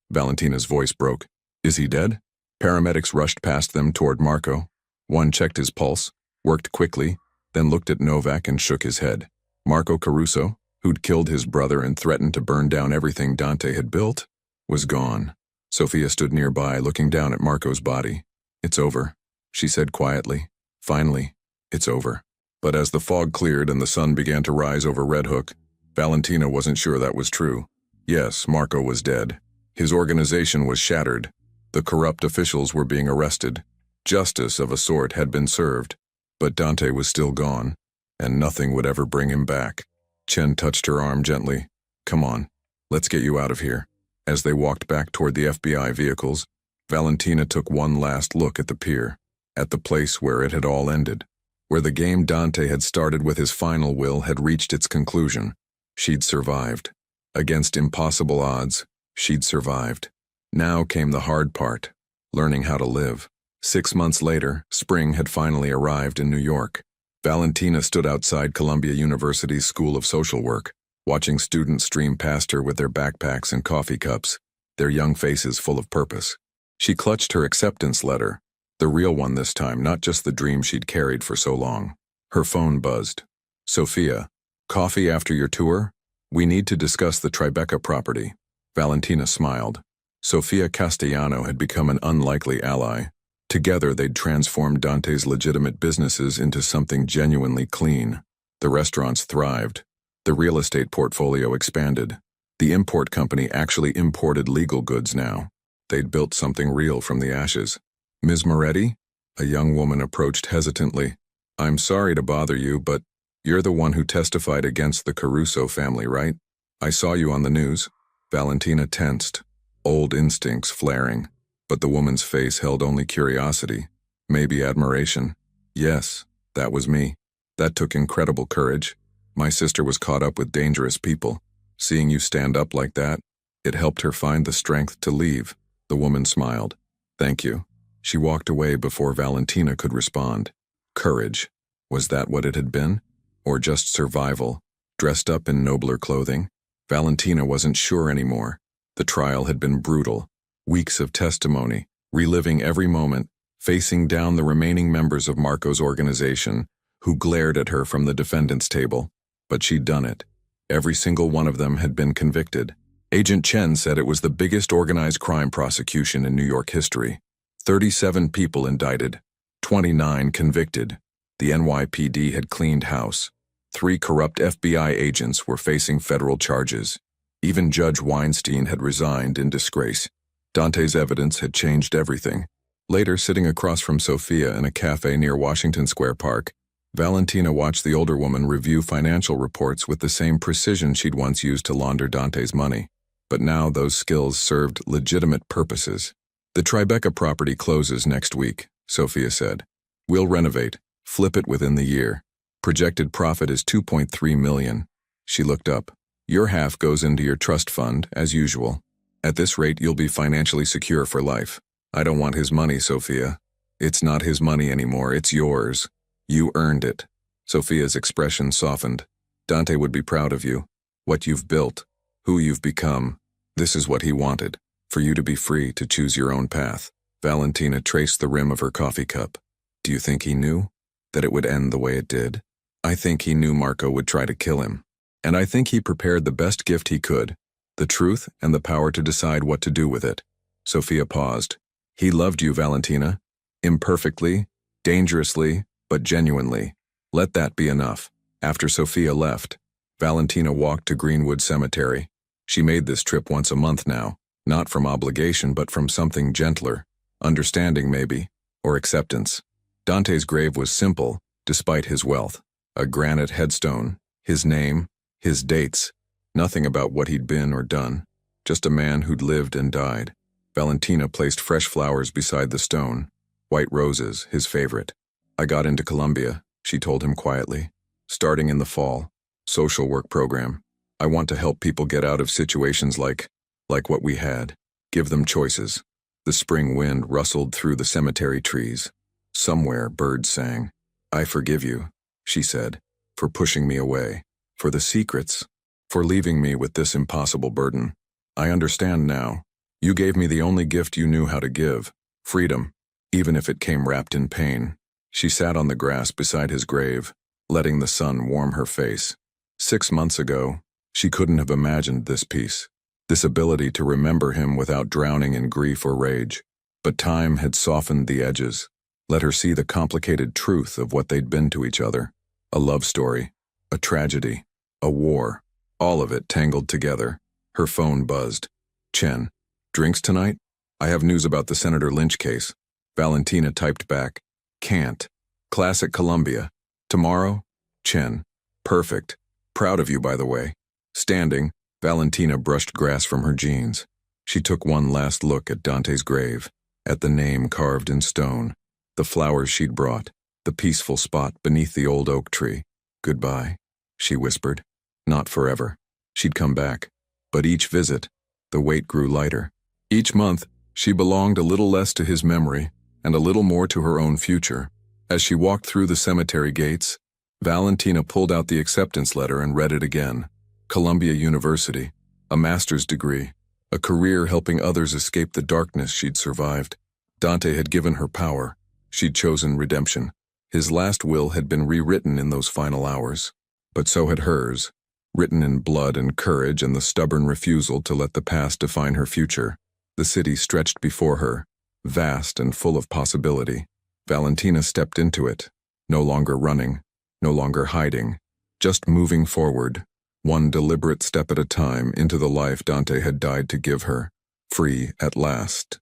Speaker 1: Valentina's voice broke. Is he dead? Paramedics rushed past them toward Marco. One checked his pulse, worked quickly, then looked at Novak and shook his head. Marco Caruso, who'd killed his brother and threatened to burn down everything Dante had built, was gone. Sophia stood nearby, looking down at Marco's body. It's over, she said quietly. Finally, it's over. But as the fog cleared and the sun began to rise over Red Hook, Valentina wasn't sure that was true. Yes, Marco was dead. His organization was shattered. The corrupt officials were being arrested. Justice of a sort had been served. But Dante was still gone, and nothing would ever bring him back. Chen touched her arm gently. Come on, let's get you out of here. As they walked back toward the FBI vehicles, Valentina took one last look at the pier, at the place where it had all ended, where the game Dante had started with his final will had reached its conclusion. She'd survived. Against impossible odds, she'd survived. Now came the hard part, learning how to live. 6 months later, spring had finally arrived in New York. Valentina stood outside Columbia University's School of Social Work, watching students stream past her with their backpacks and coffee cups, their young faces full of purpose. She clutched her acceptance letter, the real one this time, not just the dream she'd carried for so long. Her phone buzzed. Sophia, coffee after your tour? We need to discuss the Tribeca property. Valentina smiled. Sophia Castellano had become an unlikely ally. Together, they'd transformed Dante's legitimate businesses into something genuinely clean. The restaurants thrived. The real estate portfolio expanded. The import company actually imported legal goods now. They'd built something real from the ashes. Ms. Moretti? A young woman approached hesitantly. I'm sorry to bother you, but you're the one who testified against the Caruso family, right? I saw you on the news. Valentina tensed. old instincts flaring. But the woman's face held only curiosity, maybe admiration. Yes, that was me. That took incredible courage. My sister was caught up with dangerous people. Seeing you stand up like that, it helped her find the strength to leave. The woman smiled. Thank you. She walked away before Valentina could respond. Courage. Was that what it had been? Or just survival, dressed up in nobler clothing? Valentina wasn't sure anymore. The trial had been brutal. Weeks of testimony, reliving every moment, facing down the remaining members of Marco's organization, who glared at her from the defendant's table. But she'd done it. Every single one of them had been convicted. Agent Chen said it was the biggest organized crime prosecution in New York history. 37 people indicted, 29 convicted. The NYPD had cleaned house. 3 corrupt FBI agents were facing federal charges. Even Judge Weinstein had resigned in disgrace. Dante's evidence had changed everything. Later, sitting across from Sophia in a cafe near Washington Square Park, Valentina watched the older woman review financial reports with the same precision she'd once used to launder Dante's money. But now those skills served legitimate purposes. The Tribeca property closes next week, Sophia said. We'll renovate, flip it within the year. Projected profit is $2.3 million. She looked up. Your half goes into your trust fund, as usual. At this rate, you'll be financially secure for life. I don't want his money, Sophia. It's not his money anymore, it's yours. You earned it. Sophia's expression softened. Dante would be proud of you. What you've built. Who you've become. This is what he wanted. For you to be free to choose your own path. Valentina traced the rim of her coffee cup. Do you think he knew? That it would end the way it did? I think he knew Marco would try to kill him. And I think he prepared the best gift he could. The truth and the power to decide what to do with it. Sophia paused. He loved you, Valentina. Imperfectly, dangerously, but genuinely. Let that be enough. After Sophia left, Valentina walked to Greenwood Cemetery. She made this trip once a month now, not from obligation but from something gentler, understanding maybe, or acceptance. Dante's grave was simple, despite his wealth. A granite headstone, his name, his dates, nothing about what he'd been or done, just a man who'd lived and died. Valentina placed fresh flowers beside the stone, white roses, his favorite. I got into Colombia, she told him quietly. Starting in the fall, social work program. I want to help people get out of situations like what we had, give them choices. The spring wind rustled through the cemetery trees. Somewhere birds sang. I forgive you, she said, for pushing me away, for the secrets, for leaving me with this impossible burden. I understand now. You gave me the only gift you knew how to give, freedom, even if it came wrapped in pain. She sat on the grass beside his grave, letting the sun warm her face. 6 months ago, she couldn't have imagined this peace, this ability to remember him without drowning in grief or rage. But time had softened the edges, let her see the complicated truth of what they'd been to each other. A love story, a tragedy, a war, all of it tangled together. Her phone buzzed. Chen, drinks tonight? I have news about the Senator Lynch case. Valentina typed back. Can't. Classic Colombia. Tomorrow? Chen. Perfect. Proud of you, by the way. Standing, Valentina brushed grass from her jeans. She took one last look at Dante's grave, at the name carved in stone, the flowers she'd brought, the peaceful spot beneath the old oak tree. Goodbye, she whispered. Not forever. She'd come back. But each visit, the weight grew lighter. Each month, she belonged a little less to his memory and a little more to her own future. As she walked through the cemetery gates, Valentina pulled out the acceptance letter and read it again. Columbia University, a master's degree, a career helping others escape the darkness she'd survived. Dante had given her power. She'd chosen redemption. His last will had been rewritten in those final hours. But so had hers, written in blood and courage and the stubborn refusal to let the past define her future. The city stretched before her, vast and full of possibility. Valentina stepped into it, no longer running, no longer hiding, just moving forward, one deliberate step at a time into the life Dante had died to give her, free at last.